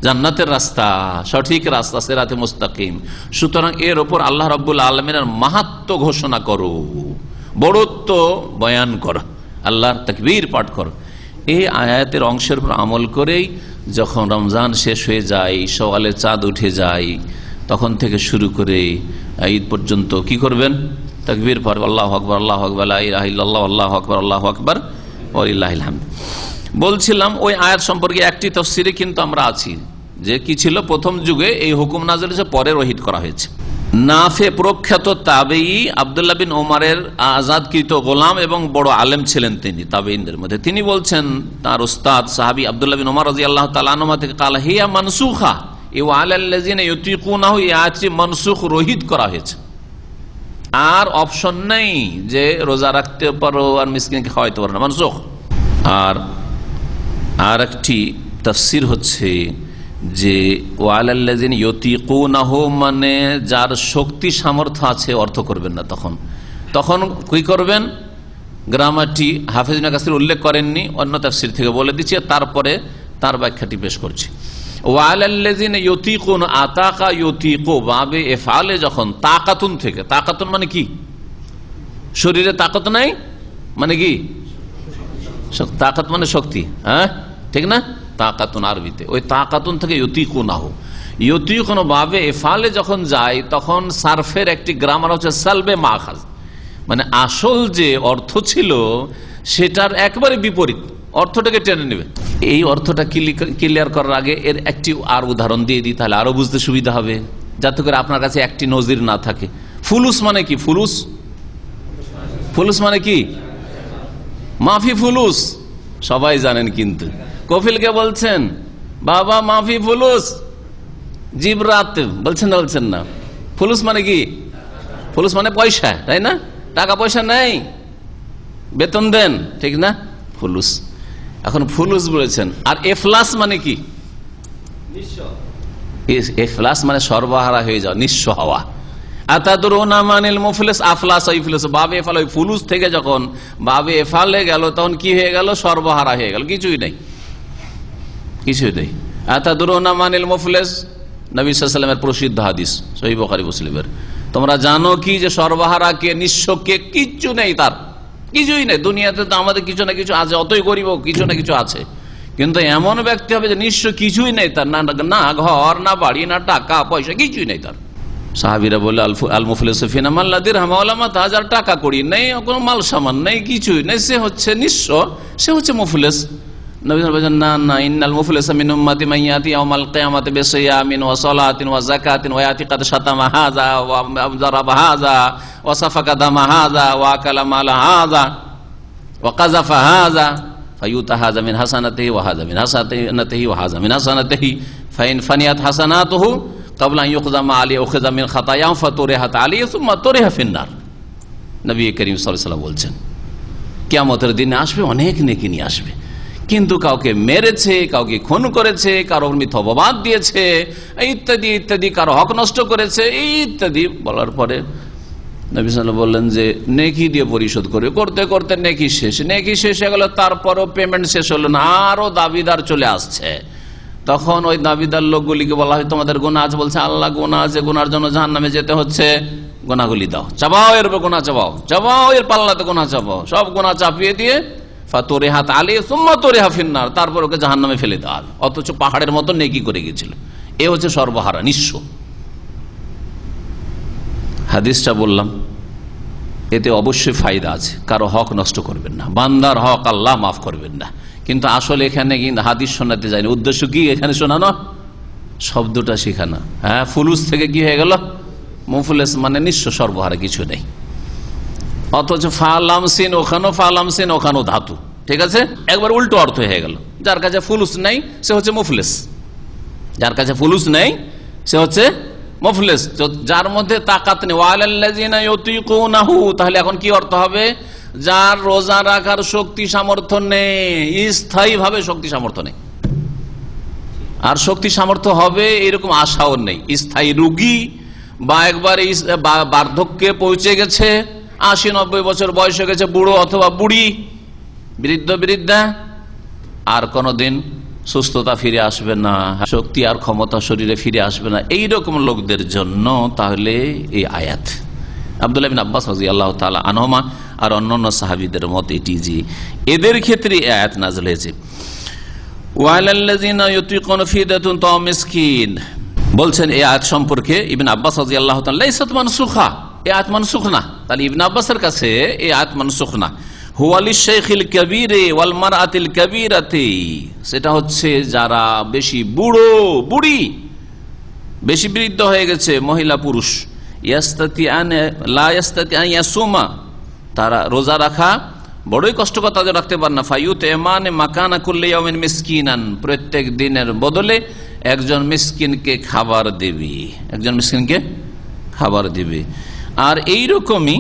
জান্নাতের রাস্তা, সঠিক রাস্তা, সিরাতে মুস্তাকিম, সুতরাং এর ওপর আল্লাহ রাব্বুল আলামিনের মাহাত্ম্য ঘোষণা করো, বড়ত্ব বয়ান করো, আল্লাহর তাকবীর পাঠ করো। এই আয়াতের অংশের উপর আমল করেই যখন রমজান শেষ হয়ে যায়, সওয়ালের চাঁদ উঠে যায়, তখন থেকে শুরু করে ঈদ পর্যন্ত কি করবেন? তাকবীর পড়বেন, আল্লাহু আকবার, আল্লাহু আকবার, লা ইলাহা ইল্লাল্লাহ, আল্লাহু আকবার, আল্লাহু আকবার, ওয়া লিল্লাহিল হামদ। বলছিলাম ওই আয়াত সম্পর্কে একটি তাফসীরে কিন্তু আমরা আছি যে কি ছিল, প্রথম যুগে এই হুকুম নাযিল হয়েছে, পরে রহিত করা হয়েছে। নাফে প্রখ্যাত তাবেঈ, আব্দুল্লাহ বিন ওমরের আজাদকৃত গোলাম এবং বড় আলেম ছিলেন তিনি তাবেঈনদের মধ্যে। তিনি বলছেন তার উস্তাদ সাহাবী আব্দুল্লাহ বিন ওমর রাদিয়াল্লাহু তাআলা আনহু থেকে, কালা হিয়া মানসুখা ওয়া আলাল্লাযিনা ইউতিকুনাহু, এই আয়াতটি মানসুখ, রহিত করা হয়েছে। আর অপশন নেই যে রোজা রাখতে পারো আর মিসকিনকে খাওয়াইতে পারো না, মানসুখ। আর একটি তাফসীর হচ্ছে যে ওয়ালাল্লাযিনা ইউতিকুনাহু, মানে যার শক্তি সামর্থ্য আছে, অর্থ করবেন না। তখন কি করবেন? গ্রামারটি হাফেজ ইবনে কাসির উল্লেখ করেননি, অন্য তাফসীর থেকে বলে দিচ্ছি, তারপরে তার ব্যাখ্যাটি পেশ করছি। ওয়ালাল্লাযিনা ইউতিকুন, আতাকা ইউতিকু, বাবে এফআলে যখন তাকাতুন থেকে, তাকাতুন মানে কি? শরীরে তাকত নাই মানে কি? তাকাত মানে শক্তি, হ্যাঁ ঠিক না? তাকাতুন আরবিতে, ওই তাকাতুন থেকে ইউতিকুনাহু, ইউতিকুন বাবে এফআলে যখন যায় তখন সারফের একটি গ্রামার হচ্ছে সালবে মাখাজ, মানে আসল যে অর্থ ছিল সেটার একবারে বিপরীত অর্থটাকে টেনে নেবে। এই অর্থটা ক্লিয়ার করার আগে এর একটি আর উদাহরণ দিয়ে দিই, তাহলে আরো বুঝতে সুবিধা হবে, যাতে করে আপনার কাছে একটি নজির না থাকে। ফুলুস মানে কি? ফুলুস মানে কি? মাফি ফুলুস সবাই জানেন, কিন্তু কফিলকে বলছেন বাবা মাফি ফুলুস, জিবরাত বলছেন না। ফুলুস মানে কি? ফুলুস মানে পয়সা, তাই না? টাকা পয়সা নেই, বেতন দেন, ঠিক না? ফুলুস। এখন ফুলুস বলেছেন। আর এফলাস মানে কি? এফলাস মানে সর্বহারা হয়ে যাওয়া, নিঃস্ব হওয়া। আতাদরুনা মানিল মুফলিস, আফলাস ইফলিস, বাবে এফাল, ওই ফুলুস থেকে যখন বাবে এফালে গেল তখন কি হয়ে গেল? সর্বহারা হয়ে গেল, কিছুই নেই। আতাদরুনা মানিল মুফলিস, নবী সাল্লাল্লাহু আলাইহি ওয়াসাল্লামের প্রসিদ্ধ হাদিস, সহিহ বুখারী মুসলিমের। তোমরা জানো কি যে সর্বহারা কে, নিঃস্ব কে? কিচ্ছু নেই, তার কিছুই নেই। দুনিয়াতে তো আমাদের কিছু না কিছু আছে, অতই গরিব, কিছু না কিছু আছে, কিন্তু এমন ব্যক্তি হবে যে নিঃস্ব, কিছুই নেই তার, না ঘর, না বাড়ি, না টাকা পয়সা, কিছুই নেই তার। সাহাবীরা বলে আল মুফলিসু ফিনা মান লা দিরহাম ওয়া লা মাতা, হাজার টাকা কড়ি নেই, কোনো মাল সামান নেই, কিছুই নেই, সে হচ্ছে নিঃস্ব, সে হচ্ছে মুফলিস। নবী বলেন না না, ইন্নাল মুফলিসা মিন উম্মতি মান ইয়াতি ইয়াউমাল কিয়ামাতি বিসিয়ামিন ওয়া সালাতিন ওয়া যাকাতিন ওয়া ইয়াতি কাদ শাতামা হাযা ওয়া যারাবা হাযা ওয়া সাফাকা দামা হাযা ওয়া আকালা মালা হাযা ওয়া কাযাফা হাযা ফায়ুতা হাযা মিন হাসানাতিহি ওয়া হাযা মিন হাসানাতিহি ওয়া হাযা মিন হাসানাতিহি ফাইন ফানিয়াত হাসানাতুহু ক্বাবলা আন ইউখযামা আলাইহি উখযা মিন খাতায়াম ফাতুরিহাত আলাইহি সুম্মা তুরিহা ফিন-নার। নবী করিম সাল্লাল্লাহু আলাইহি ওয়াসাল্লাম বলছেন কিয়ামতের দিনে আসবে, অনেক নেকি নিয়ে আসবে, কিন্তু কাউকে মেরেছে, কাউকে খুন করেছে, কারো মিথ্যা অপবাদ দিয়েছে, ইত্যাদি ইত্যাদি, কারো হক নষ্ট করেছে ইত্যাদি বলার পরে নবী সাল্লাল্লাহু আলাইহি ওয়াসাল্লাম বললেন যে নেকি দিয়ে পরিশোধ করবে। করতে করতে নেকি শেষ হয়ে গেল, তারপরও পেমেন্ট শেষ হলো না, আরো দাবিদার চলে আসছে। তখন ওই দাবিদার লোকগুলিকে বলা হয় তোমাদের গুনাহ আছে। বলছে আল্লাহ গুনাহ আছে, গুনার জন্য জাহান্নামে যেতে হচ্ছে, গুনাহগুলি দাও, চাপাও এর উপর গুনাহ, চাপাও এর পাল্লাতে গুনাহ চাপাও, সব গুনাহ চাপিয়ে দিয়ে ফাতুরিহাত আলাইহি সুম্মা তুরিহা ফিন্নার, তারপর ওকে জাহান্নামে ফেলে দেওয়া হবে। অথচ পাহাড়ের মতো নেকি করে গেছিল। এ হচ্ছে সর্বহারা, নিঃস্ব। হাদিসটা বললাম, এতে অবশ্যই ফায়দা আছে। কারো হক নষ্ট করবেন না, বান্দার হক আল্লাহ মাফ করবেন না। কিন্তু আসলে এখানে কিন্তু হাদিস শোনাতে যায়নি। উদ্দেশ্য কি এখানে শোনানো? শব্দটা শেখানো। হ্যাঁ, ফুলুস থেকে কি হয়ে গেল? মুফলেস, মানে নিঃস্ব, সর্বহারা, কিছু নেই। অথচ ফালামসিন ওখানো, ফালামসিন ওখানো ধাতু, ঠিক আছে, একবার উল্টো অর্থ হয়ে গেল। যার কাছে ফুলুস নেই সে হচ্ছে মুফলেস, যার কাছে ফুলুস নেই সে হচ্ছে মুফলেস, যার মধ্যে তাকাত নেই। ওয়ালাল্লাযিনা ইউতিকুনাহু, তাহলে এখন কি অর্থ হবে? যার রোজা রাখার শক্তি সামর্থ্য নেই, স্থায়ীভাবে শক্তি সামর্থ্য নেই, আর শক্তি সামর্থ্য হবে এরকম আশাও নেই। স্থায়ী রোগী বা একবারে বার্ধক্যে পৌঁছে গেছে, 80-90 বছর বয়স হয়ে গেছে, বুড়ো অথবা বুড়ি, বৃদ্ধ বৃদ্ধা, আর কোনদিন সুস্থতা ফিরে আসবে না, শক্তি আর ক্ষমতা শরীরে ফিরে আসবে না, এইরকম লোকদের জন্য তাহলে এই আয়াত। আব্দুল্লাহ বিন আব্বাস রাদিয়াল্লাহু তাআলা আনহুমা আর অন্যান্য সাহাবীদের মত এটি যে এদের ক্ষেত্রে এই আয়াত নাযিল হয়েছে। ওয়ালাল্লাযিনা ইউতিকুনা ফিদাতুন তা'আম মিসকিন, বলছেন এই আয়াত সম্পর্কে ইবনে আব্বাস রাদিয়াল্লাহু তাআলা, লাইসাত মানসুখা, এই আয়াত মানসুখ না। তাহলে ইবনে আব্বাসের কাছে এই আয়াত মানসুখ না। হুয়ালিশ শাইখিল কাবীরে ওয়াল মারআতিল কাবীরাতি, সেটা হচ্ছে যারা বেশি বুড়ো বুড়ি, বেশি বৃদ্ধ হয়ে গেছে, মহিলা পুরুষ, ইয়াস্তাতিআন লা ইয়াস্তাতিআন ইয়াসুমা, তারা রোজা রাখা বড়ই কষ্টকর, তাদের রাখতে পারে না। ফায়ুতঈমান মাকানা কুল্লি ইয়াউমিন মিসকিনান, প্রত্যেক দিনের বদলে একজন মিসকিনকে খাবার দেবে, একজন মিসকিনকে খাবার দেবে। আর এইরকমই,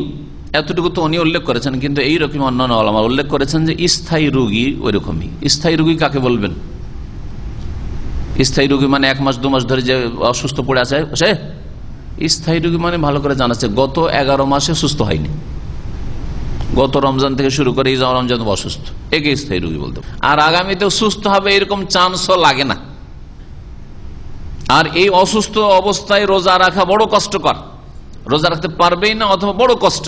এতটুকু তো উনি উল্লেখ করেছেন, কিন্তু এইরকম অন্যান্য ওলামা উল্লেখ করেছেন যে স্থায়ী রোগী ওই রকমই। স্থায়ী রোগী কাকে বলবেন? স্থায়ী রোগী মানে 1 মাস 2 মাস ধরে যে অসুস্থ পড়ে আছে সে স্থায়ী রোগী। মানে ভালো করে জানাচ্ছে গত 11 মাসে সুস্থ হয়নি, গত রমজান থেকে শুরু করে এই রমজান অসুস্থ, একে স্থায়ী রোগী বলতে। আর আগামীতেও সুস্থ হবে এরকম চান্সও লাগে না। আর এই অসুস্থ অবস্থায় রোজা রাখা বড় কষ্টকর, রোজা রাখতে পারবেই না অথবা বড় কষ্ট।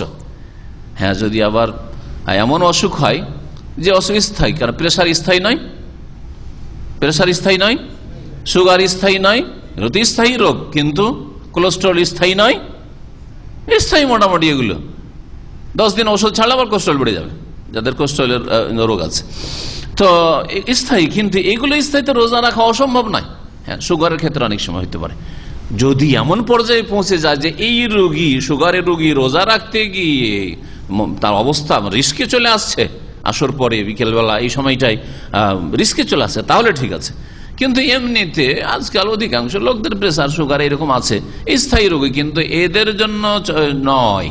হ্যাঁ, যদি আবার এমন অসুখ হয় যে অসুখ স্থায়ী, কারণ প্রেশার স্থায়ী নয়, প্রেশার স্থায়ী নয়, সুগার স্থায়ী নয়, এগুলো স্থায়ী রোগ, কিন্তু কোলেস্ট্রল স্থায়ী নয়, স্থায়ী মোটামুটি এগুলো। 10 দিন ওষুধ ছাড়লে আবার কোলেস্ট্রল বেড়ে যাবে, যাদের কোলেস্ট্রলের রোগ আছে, তো স্থায়ী। কিন্তু এগুলো স্থায়ীতে রোজা রাখা অসম্ভব নয়। হ্যাঁ, সুগারের ক্ষেত্রে অনেক সময় হতে পারে। যদি এমন পর্যায়ে পৌঁছে যায় যে এই রোগী, সুগারের রোগী রোজা রাখতে গিয়ে তার অবস্থা রিস্কে চলে আসছে, আসর পরে বিকেলবেলা এই সময়টাই রিস্কে চলে আসছে, তাহলে ঠিক আছে। কিন্তু এমনিতে আজকাল অধিকাংশ লোকদের প্রেসার সুগার এরকম আছে, স্থায়ী রোগী, কিন্তু এদের জন্য নয়,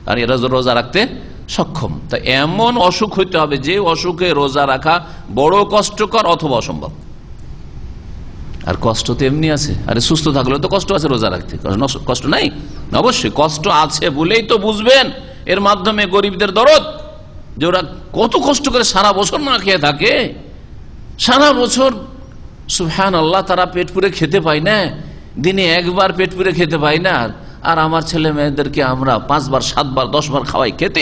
আর এরা রোজা রাখতে সক্ষম। তা এমন অসুখ হইতে হবে যে অসুখে রোজা রাখা বড় কষ্টকর অথবা অসম্ভব। আর কষ্ট তো এমনি আছে, আরে সুস্থ থাকলে তো কষ্ট আছে রোজা রাখতে, কষ্ট নাই? অবশ্যই কষ্ট আছে বলেই তো বুঝবেন এর মাধ্যমে গরিবদের দরদ, যে ওরা কত কষ্ট করে সারা বছর না খেয়ে থাকে, সারা বছর সুবহানাল্লাহ তারা পেট পুরে খেতে পায় না, দিনে একবার পেট পুরে খেতে পায় না। আর আমার ছেলে মেয়েদেরকে আমরা 5 বার 7 বার 10 বার খাওয়াই, খেতে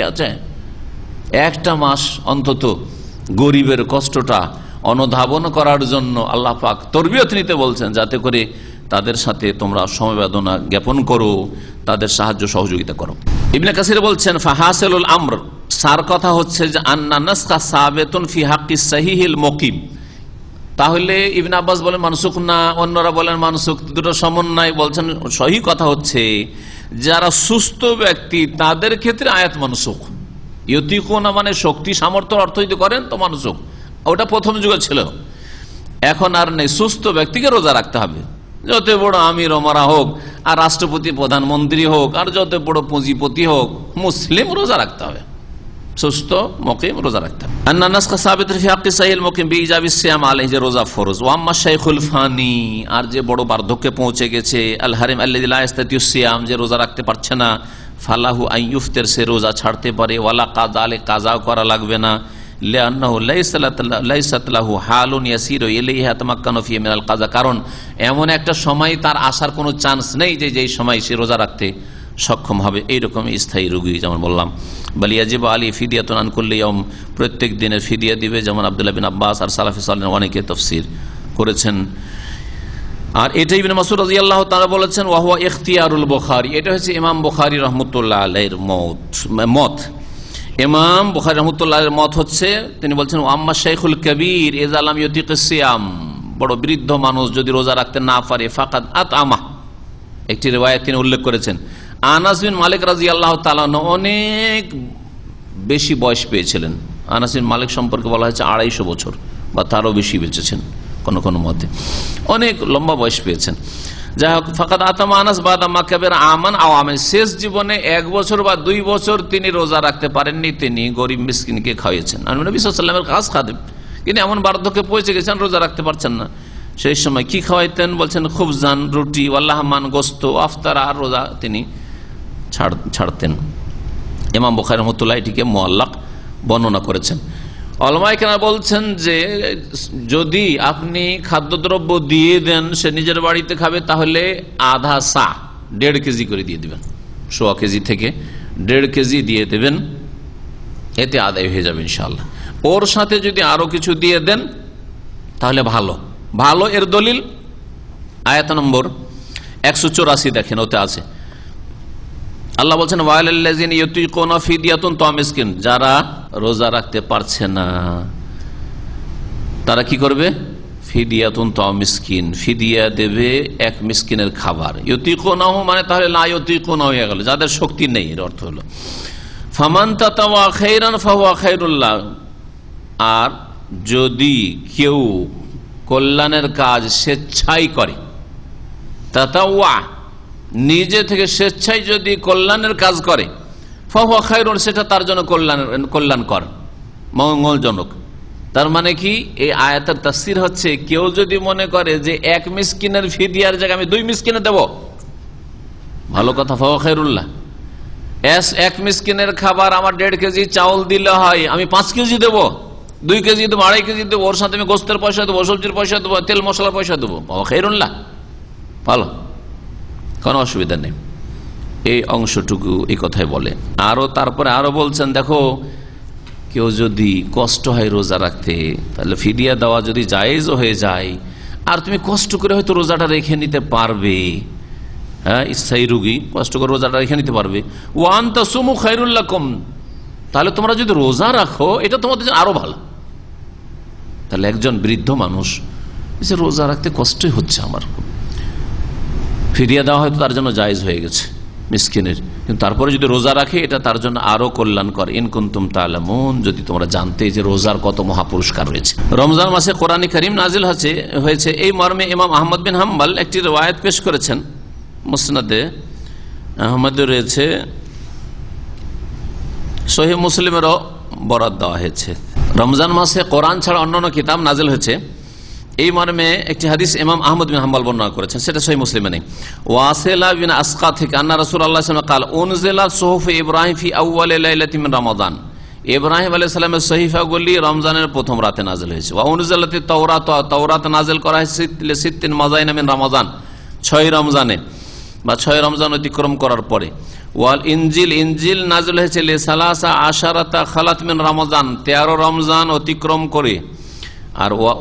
আছে। একটা মাস অন্তত গরিবের কষ্টটা অনুধাবন করার জন্য আল্লাহ পাক তরবিয়ত নিতে বলছেন, যাতে করে তাদের সাথে তোমরা সমবেদনা জ্ঞাপন করো, তাদের সাহায্য সহযোগিতা করো। ইবনে কাসির বলছেন ফাহাসিলুল আমর, সার কথা হচ্ছে যে আন্না নাসখা সাবিতুন ফি হাক্কিস সাহিহিল মুকিম। তাহলে ইবনে আব্বাস বলেন মানসুখ না, অন্যরা বলেন মানসুখ, দুটো সমন্বয়। বলছেন সহি কথা হচ্ছে যারা সুস্থ ব্যক্তি তাদের ক্ষেত্রে আয়াত মানসুখ। ইউতিকুনা মানে শক্তি সামর্থ্য অর্থ যদি করেন তো মানসুখ, ওটা প্রথম যুগে ছিল, এখন আর নেই। সুস্থ ব্যক্তিকে রোজা রাখতে হবে, যত বড় আমির ওমরা হোক, আর রাষ্ট্রপতি প্রধানমন্ত্রী হোক, আর যত বড় পুঁজিপতি হোক, মুসলিম রোজা রাখতে হবে। সুস্থ মুকিম রোজা রাখতে হবে। আন্না নাসখা সাবিত ফি হাক্কি সাহিল মুকিম বিইজাবিস সিয়াম আলাইহি, যে রোজা ফরজ। ওয়া আম্মা শাইখুল ফানি, আর যে বড় বার্ধক্যে পৌঁছে গেছে, আল হারিম আল্লাযী লা ইস্তাতিউ সিয়াম, যে রোজা রাখতে পারছে না, ফালাহু আন ইফতির, সে রোজা ছাড়তে পারে। ওয়ালা কাযা, আলে কাযাও করা লাগবে না। লিআন্নাহু লাইসাত লাহু হালুন ইয়াসিরু ইলাইহি তামাক্কানু ফি মিনাল কাযা, কারণ এমন একটা সময় তার আসার কোনো চান্স নেই যে যেই সময় সে রোজা রাখতে সক্ষম হবে। এইরকম স্থায়ী রোগী, যেমন বললাম। বালিয়াজিব আলী ফিদিয়াতুন আন কুল্লি ইয়াউম, প্রত্যেক দিনের ফিদিয়া দিবে, যেমন আব্দুল্লাহ বিন আব্বাস আর সালাফে সালেহিন অনেকে তাফসীর করেছেন। আর এটা ইবনে মাসউদ রাদিয়াল্লাহু তাআলা বলেছেন, ওয়া হুয়া ইখতিয়ারুল বুখারী, এটা হচ্ছে ইমাম বুখারী রাহমাতুল্লাহ আলাইহির মত। ইমাম বুখারী রাহমাতুল্লাহ আলাইহির মত হচ্ছে, তিনি বলছেন, আম্মা শাইখুল কবীর ইযা লাম ইউতিকিস সিয়াম, বড় বৃদ্ধ মানুষ যদি রোজা রাখতে না পারে, ফাকাদ আতআমা, একটি রিওয়ায়াত তিনি উল্লেখ করেছেন। আনাস বিন মালিক রাদিয়াল্লাহু তাআলা অনেক বেশি বয়স পেয়েছিলেন। আনাস বিন মালিক সম্পর্কে বলা হয়েছে 250 বছর বা তারও বেশি বেঁচেছেন কোন কোন মতে, অনেক লম্বা বয়স পেয়েছেন। যাই হোক, ফাকাদ আতামা আনাস বাদা মাকাবের আমান আও আমেন, শেষ জীবনে 1 বছর বা 2 বছর তিনি রোজা রাখতে পারেননি, তিনি গরিব মিসকিনকে খাওয়াইছেন। নবী সাল্লাল্লাহু আলাইহি ওয়াসাল্লামের খাস খাদেম, তিনি এমন বার্ধক্যে পৌঁছে গেছেন রোজা রাখতে পারছেন না। সেই সময় কি খাওয়াইতেন বলছেন, খুবজান, রুটি, ওয়াল্লাহমান, গোস্ত, আফতারা, আর রোজা তিনি ছাড়তেন। ইমাম বুখারী রাহমাতুল্লাহ এটিকে মুআল্লাক বর্ণনা করেছেন। উলামায়ে কেরাম বলছেন যে যদি আপনি খাদ্যদ্রব্য দিয়ে দেন, সে নিজের বাড়িতে খাবে, তাহলে আধা সা, 1.5 কেজি করে দিয়ে দিবেন, 1.25 কেজি থেকে 1.5 কেজি দিয়ে দেবেন, এতে আদায় হয়ে যাবে ইনশাআল্লাহ। ওর সাথে যদি আরো কিছু দিয়ে দেন তাহলে ভালো ভালো। এর দলিল আয়াত নম্বর 184 দেখেন, ওতে আছে আল্লাহ বলছেন, ওয়ালাল্লাযিনা ইউতিকুনা ফিদিয়াতুন তা'আম মিসকিন, যারা রোজা রাখতে পারছে না তারা কি করবে, ফিদিয়াতুন তা'আম মিসকিন, ফিদিয়া দেবে 1 মিসকিনের খাবার। ইউতিকুনাহু মানে তাহলে লা ইউতিকুনা হয়ে গেল, যাদের শক্তি নেই, এর অর্থ হলো ফামান তাতাওয়া খায়রান ফাহুয়া খায়রুল লাহ। আর যদি কেউ কল্যাণের কাজ স্বেচ্ছায় করে, তাতাওয়া নিজে থেকে স্বেচ্ছায় যদি কল্যাণের কাজ করে, ফাহুয়া খায়রুন, সেটা তার জন্য কল্যাণকর, মঙ্গলজনক। তার মানে কি, এই আয়াতের তাফসীর হচ্ছে, কেউ যদি মনে করে যে 1 মিসকিনের ফিদিয়ার জায়গায় আমি 2 মিসকিনে দেব, ভালো কথা, ফাহুয়া খায়রুল্লাহ। 1 মিসকিনের খাবার আমার 1.5 কেজি চাউল দিলে হয়, আমি 5 কেজি দেবো, 2 কেজি দেবো, 2.5 কেজি দেবো, ওর সাথে আমি গোস্তের পয়সা দেবো, সবজির পয়সা দেবো, তেল মশলার পয়সা দেবো, ফাহুয়া খায়রুল্লাহ, ভালো, কোনো অসুবিধা নেই। এই অংশটুকু এই কথাই বলে। আরো তারপরে আরো বলছেন, দেখো কেউ যদি কষ্ট হয় রোজা রাখতে, তাহলে ফিদিয়া দেওয়া যদি জায়েজ হয়ে যায়, আর তুমি কষ্ট করে হয়তো রোজাটা রেখে নিতে পারবে, হ্যাঁ, স্থায়ী রোগী কষ্ট করে রোজাটা রেখে নিতে পারবে, ওয়া আন তাসুমু খায়রুল লাকুম, তাহলে তোমরা যদি রোজা রাখো এটা তোমাদের জন্য আরো ভালো। তাহলে একজন বৃদ্ধ মানুষ যে রোজা রাখতে কষ্টই হচ্ছে আমার, ফিরিয়ে দেওয়া হয়তো তার জন্য জায়েজ হয়ে গেছে মিসকিনের, কিন্তু তারপরে যদি রোজা রাখে এটা তার জন্য আরো কল্যাণকর। ইন কুনতুম তা'লামুন, যদি তোমরা জানতে যে রোজার কত মহাপুরস্কার রয়েছে। রমজান মাসে কোরআন কারীম নাজিল হয়েছে, এই মর্মে ইমাম আহমদ বিন হাম্বল একটি riwayat পেশ করেছেন, মুসনাদে আহমদে রয়েছে, সহিহ মুসলিমেরও বরাত দেওয়া হয়েছে। রমজান মাসে কোরআন ছাড়া অন্যান্য কিতাব নাজিল হয়েছে, এই মর্মে একটি হাদিস ইমাম আহমদ বিন হাম্বল বর্ণনা করেছেন, সেটা সহিহ মুসলিমে নেই। ওয়াসিলা বিন আসকা থেকে আন্না রাসূলুল্লাহ সাল্লাল্লাহু আলাইহি ওয়াসাল্লাম قال انزلت صحف ابراهيم في اول ليله من رمضان, ইব্রাহিম আলাইহিস সালামের সহিফাগুলি রমজানের প্রথম রাতে নাযিল হয়েছে। ওয়া উনজিলাতিত তাওরাত, তাওরাত নাযিল করা হয়েছে লিসিত্তিন মাযাইনা মিন রমাদান, 6 রমজানে বা 6 রমজান অতিক্রম করার পরে। ওয়াল ইনজিল, ইনজিল নাযিল হয়েছে লিসালাসা আশারাতা খালাত মিন রমাদান, 13 রমজান অতিক্রম করে। আর ওয়া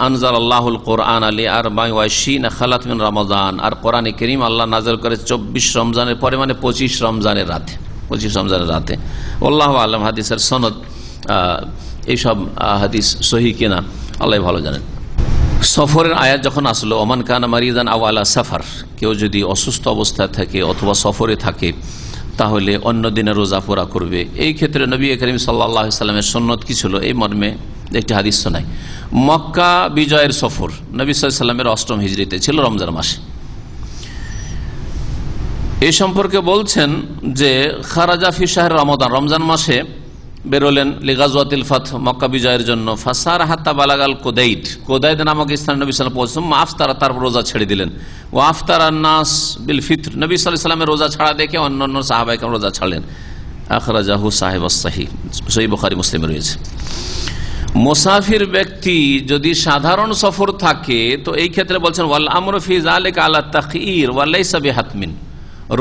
আনজালাল্লাহুল কোরআন লি-24 খালাত মিন রমাদান, আর কোরআনে কারীম আল্লাহ নাযিল করে 24 রমজানের পরে, মানে 25 রমজানের রাতে, 25 রমজানের রাতে। আল্লাহু আ'লাম হাদিসের সনদ, এইসব হাদিস সহিহ কিনা আল্লাহ ভালো জানেন। সফরের আয়াত যখন আসলো, ওমান কানা মারিদান আও আলা সাফার, কেউ যদি অসুস্থ অবস্থায় থাকে অথবা সফরে থাকে তাহলে অন্য দিনে রোজা পুরা করবে। এই ক্ষেত্রে নবী করিম সাল্লাল্লাহু আলাইহি ওয়াসাল্লামের সুন্নত কি ছিল, এই মর্মে একটি হাদিস শোনাই। মক্কা বিজয়ের সফর নবী সাল্লাল্লাহু আলাইহি ওয়াসাল্লামের 8ম হিজরিতে ছিল, রমজান মাসে। এই সম্পর্কে বলছেন যে খারাজা ফি শাহর রমাদান, রমজান মাসে বেরোলেন লিগাজওয়াতিল ফাত, মক্কা বিজয়ের জন্য। ফাসার হাত্তা বালাগাল কোদাইদ, কোদাইদ নামক স্থানে নবী সাল্লাল্লাহু আলাইহি ওয়াসাল্লাম আফতারা, তারপর রোজা ছেড়ে দিলেন। ও আফতারান নাস বিল ফিত্র, নবী সাল্লাল্লাহু আলাইহি ওয়াসাল্লামের রোজা ছাড়া দেখে অন্যান্য সাহাবায়ে কেরাম রোজা ছাড়লেন। আখরাজাহু সাহিবুস সহিহ, সহিহ বুখারী মুসলিমে রয়েছে। মুসাফির ব্যক্তি যদি সাধারণ সফর থাকে তো এই ক্ষেত্রে বলছেন ওয়াল আমরু ফি যালিকা আলা তাখয়ির ওয়া লাইসা বিহাতমিন,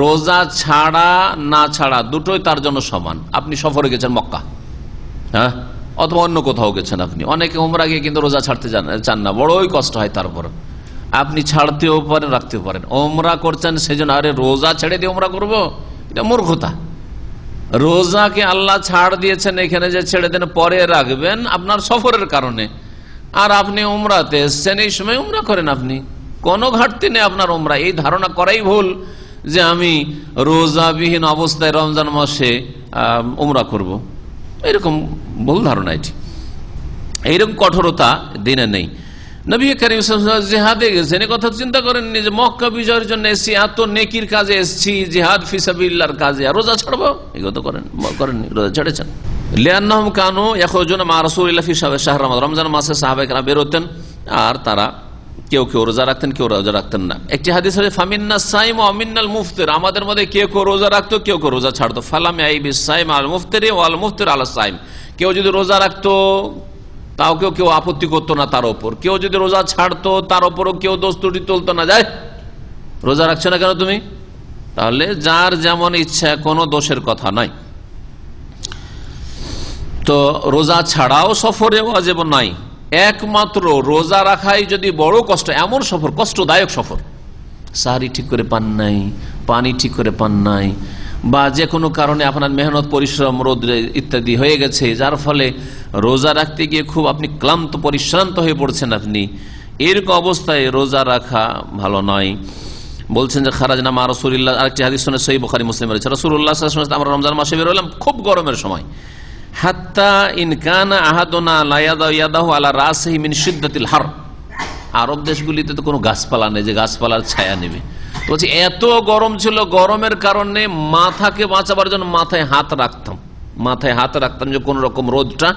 রোজা ছাড়া না ছাড়া দুটোই তার জন্য সমান। আপনি সফরে গেছেন মক্কা, হ্যাঁ, অথবা অন্য কোথাও গেছেন, আপনি অনেকে উমরা গিয়ে কিন্তু রোজা ছাড়তে চান না, বড়ই কষ্ট হয়। তারপর আপনি ছাড়তেও পারেন, রাখতেও পারেন। উমরা করছেন সেজন্য আরে রোজা ছেড়ে দিয়ে উমরা করবো, এটা মূর্খতা। রোজাকে আল্লাহ ছাড় দিয়েছেন, এখানে যে ছেড়ে দেন পরে রাখবেন আপনার সফরের কারণে, আর আপনি উমরাতে এসছেন এই সময় উমরা করেন, আপনি কোনো ঘাটতি নেই আপনার উমরা। এই ধারণা করাই ভুল যে আমি রোজাবিহীন অবস্থায় রমজান মাসে উমরা করব, এরকম ভুল ধারণা। এটি এইরকম কঠোরতা দিনে নেই। নবী করিম সাল্লাল্লাহু আলাইহি ওয়াসাল্লাম জিহাদে গেছেন, এই কথা চিন্তা করেননি যে মক্কা বিজয়ের জন্য এসেছি, এত নেকির কাজে এসেছি, জিহাদ ফি সাবিলিল্লাহর কাজে, আর রোজা ছাড়বো, এই কথা করেননি, রোজা ছেড়েছেন। লিআন্নাহুম কানু ইয়াখরুজুনা মা রাসূলিল্লাহি ফি শাহর রমাদান, রমজান মাসে সাহাবায়ে কেরাম বেরোতেন, আর তারা কেউ কেউ রোজা রাখতেন, কেউ রোজা রাখতেন না। একটি হাদিস আছে ফামিন্নাস সাইম ওয়া মিন্নাল মুফতির, আমাদের মধ্যে কেউ কেউ রোজা রাখতো, কেউ কেউ রোজা ছাড়তো। ফালাম ইয়াইবিস সাইম আল মুফতিরি ওয়াল মুফতির আলা সাইম, কেউ যদি রোজা রাখতো তাও কেউ আপত্তি করতো না তার উপর, কেউ যদি রোজা ছাড়তো তার উপরও কেউ দোষ ত্রুটি তুলতো না, যায় রোজা রাখছো না কেন তুমি, তাহলে যার যেমন ইচ্ছা, কোনো দোষের কথা নাই। তো রোজা ছাড়াও সফরে ওয়াজিব নাই, একমাত্র রোজা রাখাই যদি বড় কষ্ট, এমন সফর কষ্টদায়ক সফর, সাহারি ঠিক করে পান নাই, পানি ঠিক করে পান নাই, বা যে কোনো কারণে আপনার মেহনত পরিশ্রম রোদ্রে ইত্যাদি হয়ে গেছে, যার ফলে রোজা রাখতে গিয়ে খুব আপনি ক্লান্ত পরিশ্রান্ত হয়ে পড়ছেন, আপনি এরকম অবস্থায় রোজা রাখা ভালো নয়। বলছেন যে খারাজনা মা রাসূলিল্লাহ, আরেকটি হাদিস শুনে সহিহ বুখারী মুসলিম রয়েছে, রাসূলুল্লাহ সাল্লাল্লাহু আলাইহি ওয়াসাল্লাম আমরা রমজান মাসে বের হলাম খুব গরমের সময়, হাত্তা ইন কানা আহাদুনা লা ইয়াদাহু আলা রাসিহি মিন শিদ্দাতিল হার, আরব দেশগুলিতে তো কোনো গাছপালা নেই যে গাছপালার ছায়া নেবে, তো বলছি এত গরম ছিল, গরমের কারণে মাথাকে বাঁচাবার জন্য মাথায় হাত রাখতাম, যে কোন রকম রোদটা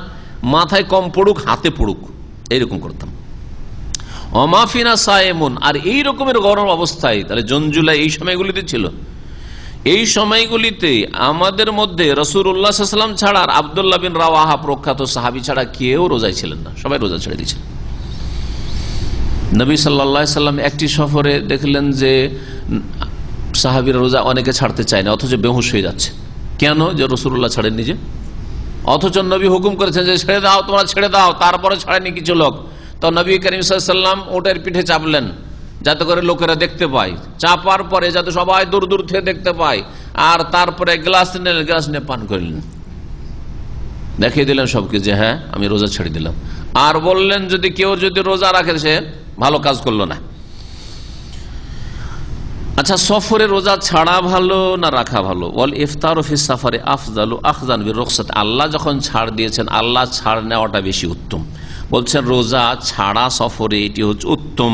মাথায় কম পড়ুক, হাতে পড়ুক, এইরকম করতাম। অমাফিনা সায়েমুন, আর এই রকমের গরম অবস্থায়, তাহলে জুন জুলাই এই সময়গুলিতে ছিল, এই সময়গুলিতে আমাদের মধ্যে রাসূলুল্লাহ সাল্লাল্লাহু আলাইহি ওয়াসাল্লাম ছাড়া আর আব্দুল্লাহ বিন রাওয়াহা প্রখ্যাত সাহাবী ছাড়া কেউ রোজায় ছিলেন না, সবাই রোজা ছেড়ে দিয়েছেন। নবী সাল্লাল্লাহু আলাইহি ওয়াসাল্লাম একটি সফরে দেখলেন যে সাহাবীরা রোজা অনেকে ছাড়তে চায় না, অথচ বেহুশ হয়ে যাচ্ছে। কেন? যে রাসূলুল্লাহ ছাড়েন নিজে, অথচ নবী হুকুম করেছেন যে ছেড়ে দাও, তোমরা ছেড়ে দাও, তারপরে ছাড়েনি কিছু লোক। তো নবী করিম সাল্লাল্লাহু আলাইহি ওয়াসাল্লাম ওটের পিঠে চাপলেন যাতে করে লোকেরা দেখতে পায়, চাপার পরে যাতে সবাই দূর দূর থেকে দেখতে পায়, আর তারপরে গ্লাস নিয়ে পান করলেন, দেখিয়ে দিলেন সবকে যে হ্যাঁ আমি রোজা ছেড়ে দিলাম। আর বললেন যদি কেউ যদি রোজা রাখে সে ভালো কাজ করলো না। আচ্ছা, সফরে রোজা ছাড়া ভালো না রাখা ভালো? ওয়াল ইফতারু ফিস সাফারে আফজালু আখযান বিরুখসাত, আল্লাহ যখন ছাড় দিয়েছেন আল্লাহ ছাড় নেওয়াটা বেশি উত্তম। বলছেন রোজা ছাড়া সফরে এটি হচ্ছে উত্তম,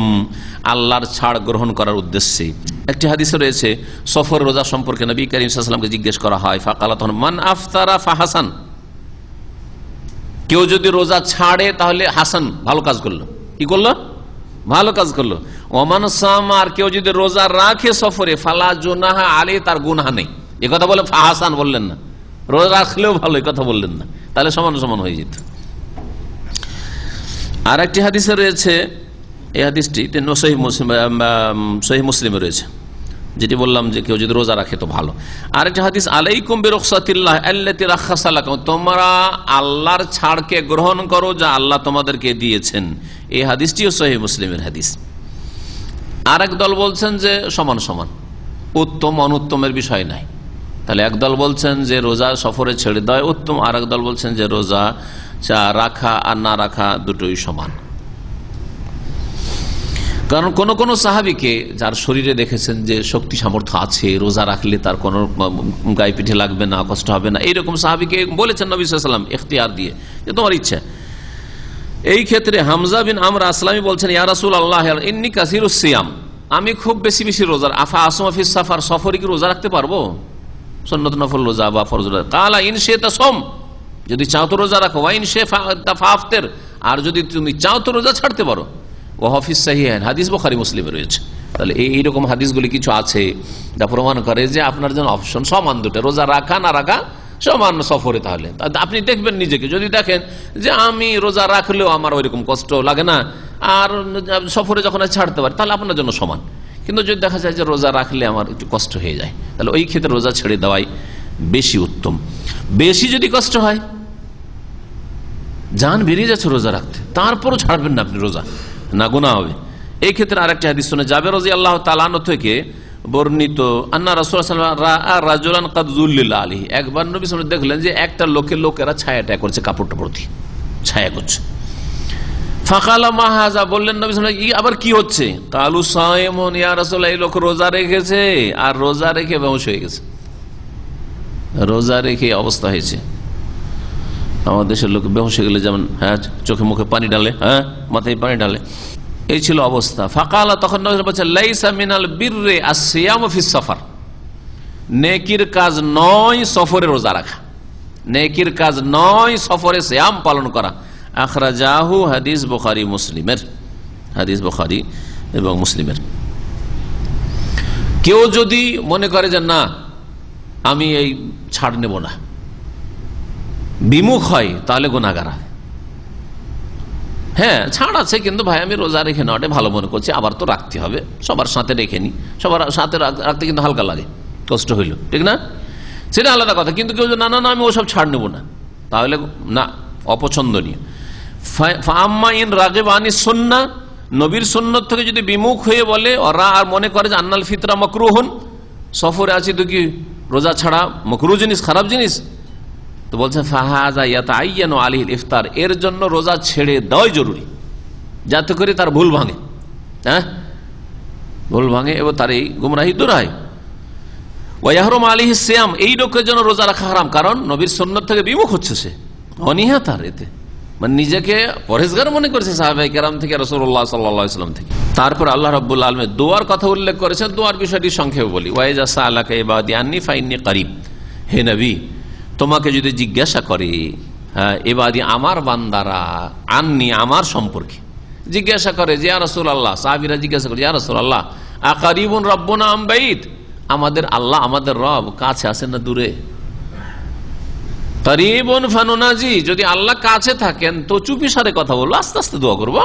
আল্লাহর ছাড় গ্রহণ করার উদ্দেশ্যে। একটি হাদিসে রয়েছে সফর রোজা সম্পর্কে নবী করিম সাল্লাল্লাহু আলাইহি ওয়াসাল্লামকে জিজ্ঞেস করা হয়, ফাকালা তখন মান আফতারা ফাহাসান, কেউ যদি রোজা ছাড়ে তাহলে হাসান, ভালো কাজ করলো। কি করলো? ভালো কাজ করলো। ওমান সামা, আর কেউ যদি রোজা রাখে সফরে, ফালা জুনাহা আলাইহি, তার গুনাহ নেই। এই কথা বলে ফাহাসান বললেন না, রোজা রাখলেও ভালো, এই কথা বললেন না, তাহলে সমান সমান হয়ে যেত। আর একটি হাদিসে রয়েছে, এই হাদিসটি সহিহ মুসলিমে রয়েছে, যেটি বললাম যে কেউ যদি রোজা রাখে তো ভালো। আর একটা হাদিস আলাইকুম বিরুখসাতিল্লাহ আল্লাতী রাখাসা লাকুম, তোমরা আল্লাহর ছাড়কে গ্রহণ করো যা আল্লাহ তোমাদেরকে দিয়েছেন। এই হাদিসটিও সহিহ মুসলিমের হাদিস। আর এক দল বলছেন যে সমান সমান, উত্তম অনুত্তমের বিষয় নাই। তাহলে এক দল বলছেন যে রোজা সফরে ছেড়ে দেওয়া উত্তম, আর এক দল বলছেন যে রোজা রাখা আর না রাখা দুটোই সমান। কারণ কোন কোন সাহাবীকে যার শরীরে দেখেছেন যে শক্তি সামর্থ্য আছে, রোজা রাখলে তার কোনো গায়ে পিঠে লাগবে না, কষ্ট হবে না, এইরকম সাহাবীকে বলেছেন নবী সাল্লাল্লাহু আলাইহি ওয়াসাল্লাম ইখতিয়ার দিয়ে যে তোমার ইচ্ছা। এই ক্ষেত্রে হামজা বিন আমর আসলামী বলছেন, ইয়া রাসূলুল্লাহ ইন্নী কাসীরুস সিয়াম, আমি খুব বেশি বেশি রোজা, আফা আসমা ফিস সাফার, সফরে কি রোজা রাখতে পারবো? সুন্নত নফল রোজা বা ফরজ রোজা? কালা ইন শি'তা সুম, যদি চাও তো রোজা রাখো, ওয়াইন শেফা ফাফতের, আর যদি তুমি চাও তো রোজা ছাড়তে পারো। ও হাফিজ সাহিহাইন, হাদিস বুখারী মুসলিমে রয়েছে। তাহলে এইরকম হাদিসগুলি কিছু আছে যা প্রমাণ করে যে আপনার জন্য অপশন সমান, দুটো রোজা রাখা না রাখা সমান সফরে। তাহলে আপনি দেখবেন নিজেকে, যদি দেখেন যে আমি রোজা রাখলেও আমার ওইরকম কষ্ট লাগে না আর সফরে যখন ছাড়তে পারি, তাহলে আপনার জন্য সমান। কিন্তু যদি দেখা যায় যে রোজা রাখলে আমার একটু কষ্ট হয়ে যায়, তাহলে ওই ক্ষেত্রে রোজা ছেড়ে দেওয়াই বেশি উত্তম। বেশি যদি কষ্ট হয়, জান বেরিয়ে যাচ্ছে রোজা রাখতে, তারপরও ছাড়বেন না আপনি রোজা, না গুনাহ হবে। এই ক্ষেত্রে আরেকটা হাদিস শুনে জাবের রাদিয়াল্লাহু তাআলা আনহু থেকে বর্ণিত, আন্না রাসূলুল্লাহ সাল্লাল্লাহু আলাইহি ওয়াসাল্লাম রাআ রাজুলান কাদ যুল্লিলা আলাইহি, একবার নবী সাল্লাল্লাহু আলাইহি ওয়াসাল্লাম দেখলেন যে একটা লোকেরা ছায়াটা করছে, কাপড়টা প্রতি ছায়া করছে। ফাকালা মা হাযা, বললেন নবী সাল্লাল্লাহু আলাইহি ওয়াসাল্লাম আবার কি হচ্ছে? কালু সায়মুন ইয়া রাসূলুল্লাহ, এই লোক রোজা রেখেছে আর রোজা রেখে বেহুশ হয়ে গেছে, রোজা রেখে অবস্থা হয়েছে। আমাদের দেশের লোক বেহুশ হয়ে গেলে যেমন চোখে মুখে পানি ঢালে, মাথায় পানি ঢালে, এই ছিল অবস্থা। ফাকালা, তখন বলছে লাইসা মিনাল বিররি আসিয়ামু ফিস সফর, নেকির কাজ নয় সফরে রোজা রাখা, নেকির কাজ নয় সফরে সিয়াম পালন করা। আখরাজাহু, হাদিস বুখারী মুসলিমের, হাদিস বুখারী এবং মুসলিমের। কেউ যদি মনে করে যে না আমি এই ছাড় নেব না, বিমুখ হয়, তাহলে গুনাহগার। হ্যাঁ ছাড় আছে, কিন্তু ভাই আমি রোজা রেখে নেওয়াটা ভালো মনে করছি, আবার তো রাখতে হবে, সবার সাথে রেখে নি, সবার সাথে রাখতে কিন্তু হালকা লাগে, কষ্ট হইল, ঠিক না, সেটা আলাদা কথা। কিন্তু কেউ না না না আমি ওসব ছাড় নেব না, তাহলে না, অপছন্দনীয়। ফাম্মা ইন রাগিব আনি সুন্নাহ, নবীর সুন্নত থেকে যদি বিমুখ হয়ে বলে ওরা আর মনে করে যে আন্নাল ফিতরা মাকরুহুন, সফরে আছি তো কি রোজা ছাড়া মাকরুহ জিনিস, খারাপ জিনিস, তো বলছেন ফাহাজা ইয়াতাআইয়ানু আলাইহিল ইফতার, এর জন্য রোজা ছেড়ে দেওয়াই জরুরি, যাতে করে তার ভুল ভাঙে, ভুল ভাঙে এবং তার এই গুমরাহি দূর হয়। ওয়া ইয়াহরুমু আলাইহিস সিয়াম, এই লোকের জন্য রোজা রাখা হারাম, কারণ নবীর সুন্নাত থেকে বিমুখ হচ্ছে, সে অনীহা তার, এতে মানে নিজেকে পরহেজগার মনে করেছে সাহাবায়ে কেরাম থেকে, রাসূলুল্লাহ সাল্লাল্লাহু আলাইহি ওয়াসাল্লাম থেকে। তারপর আল্লাহ রাব্বুল আলামিন দোয়ার কথা উল্লেখ করেছেন। দোয়ার বিষয়টি সংক্ষেপে বলি, ওয়া ইযা সাআলাকা ইবাদি আন্নী ফাইন্নী করিব, হে নবী তোমাকে যদি জিজ্ঞাসা করে ইবাদি আমার বান্দারা, আন্নী আমার সম্পর্কে জিজ্ঞাসা করে যে ইয়া রাসূলুল্লাহ, সাহাবীরা জিজ্ঞাসা করে ইয়া রাসূলুল্লাহ আকারিবুন রাব্বুনা আম বাইত, আমাদের আল্লাহ আমাদের রব কাছে আছেন না দূরে? করিবুন ফানুনাজি, যদি আল্লাহ কাছে থাকেন তো চুপি সারে কথা বলবো, আস্তে আস্তে দোয়া করবো।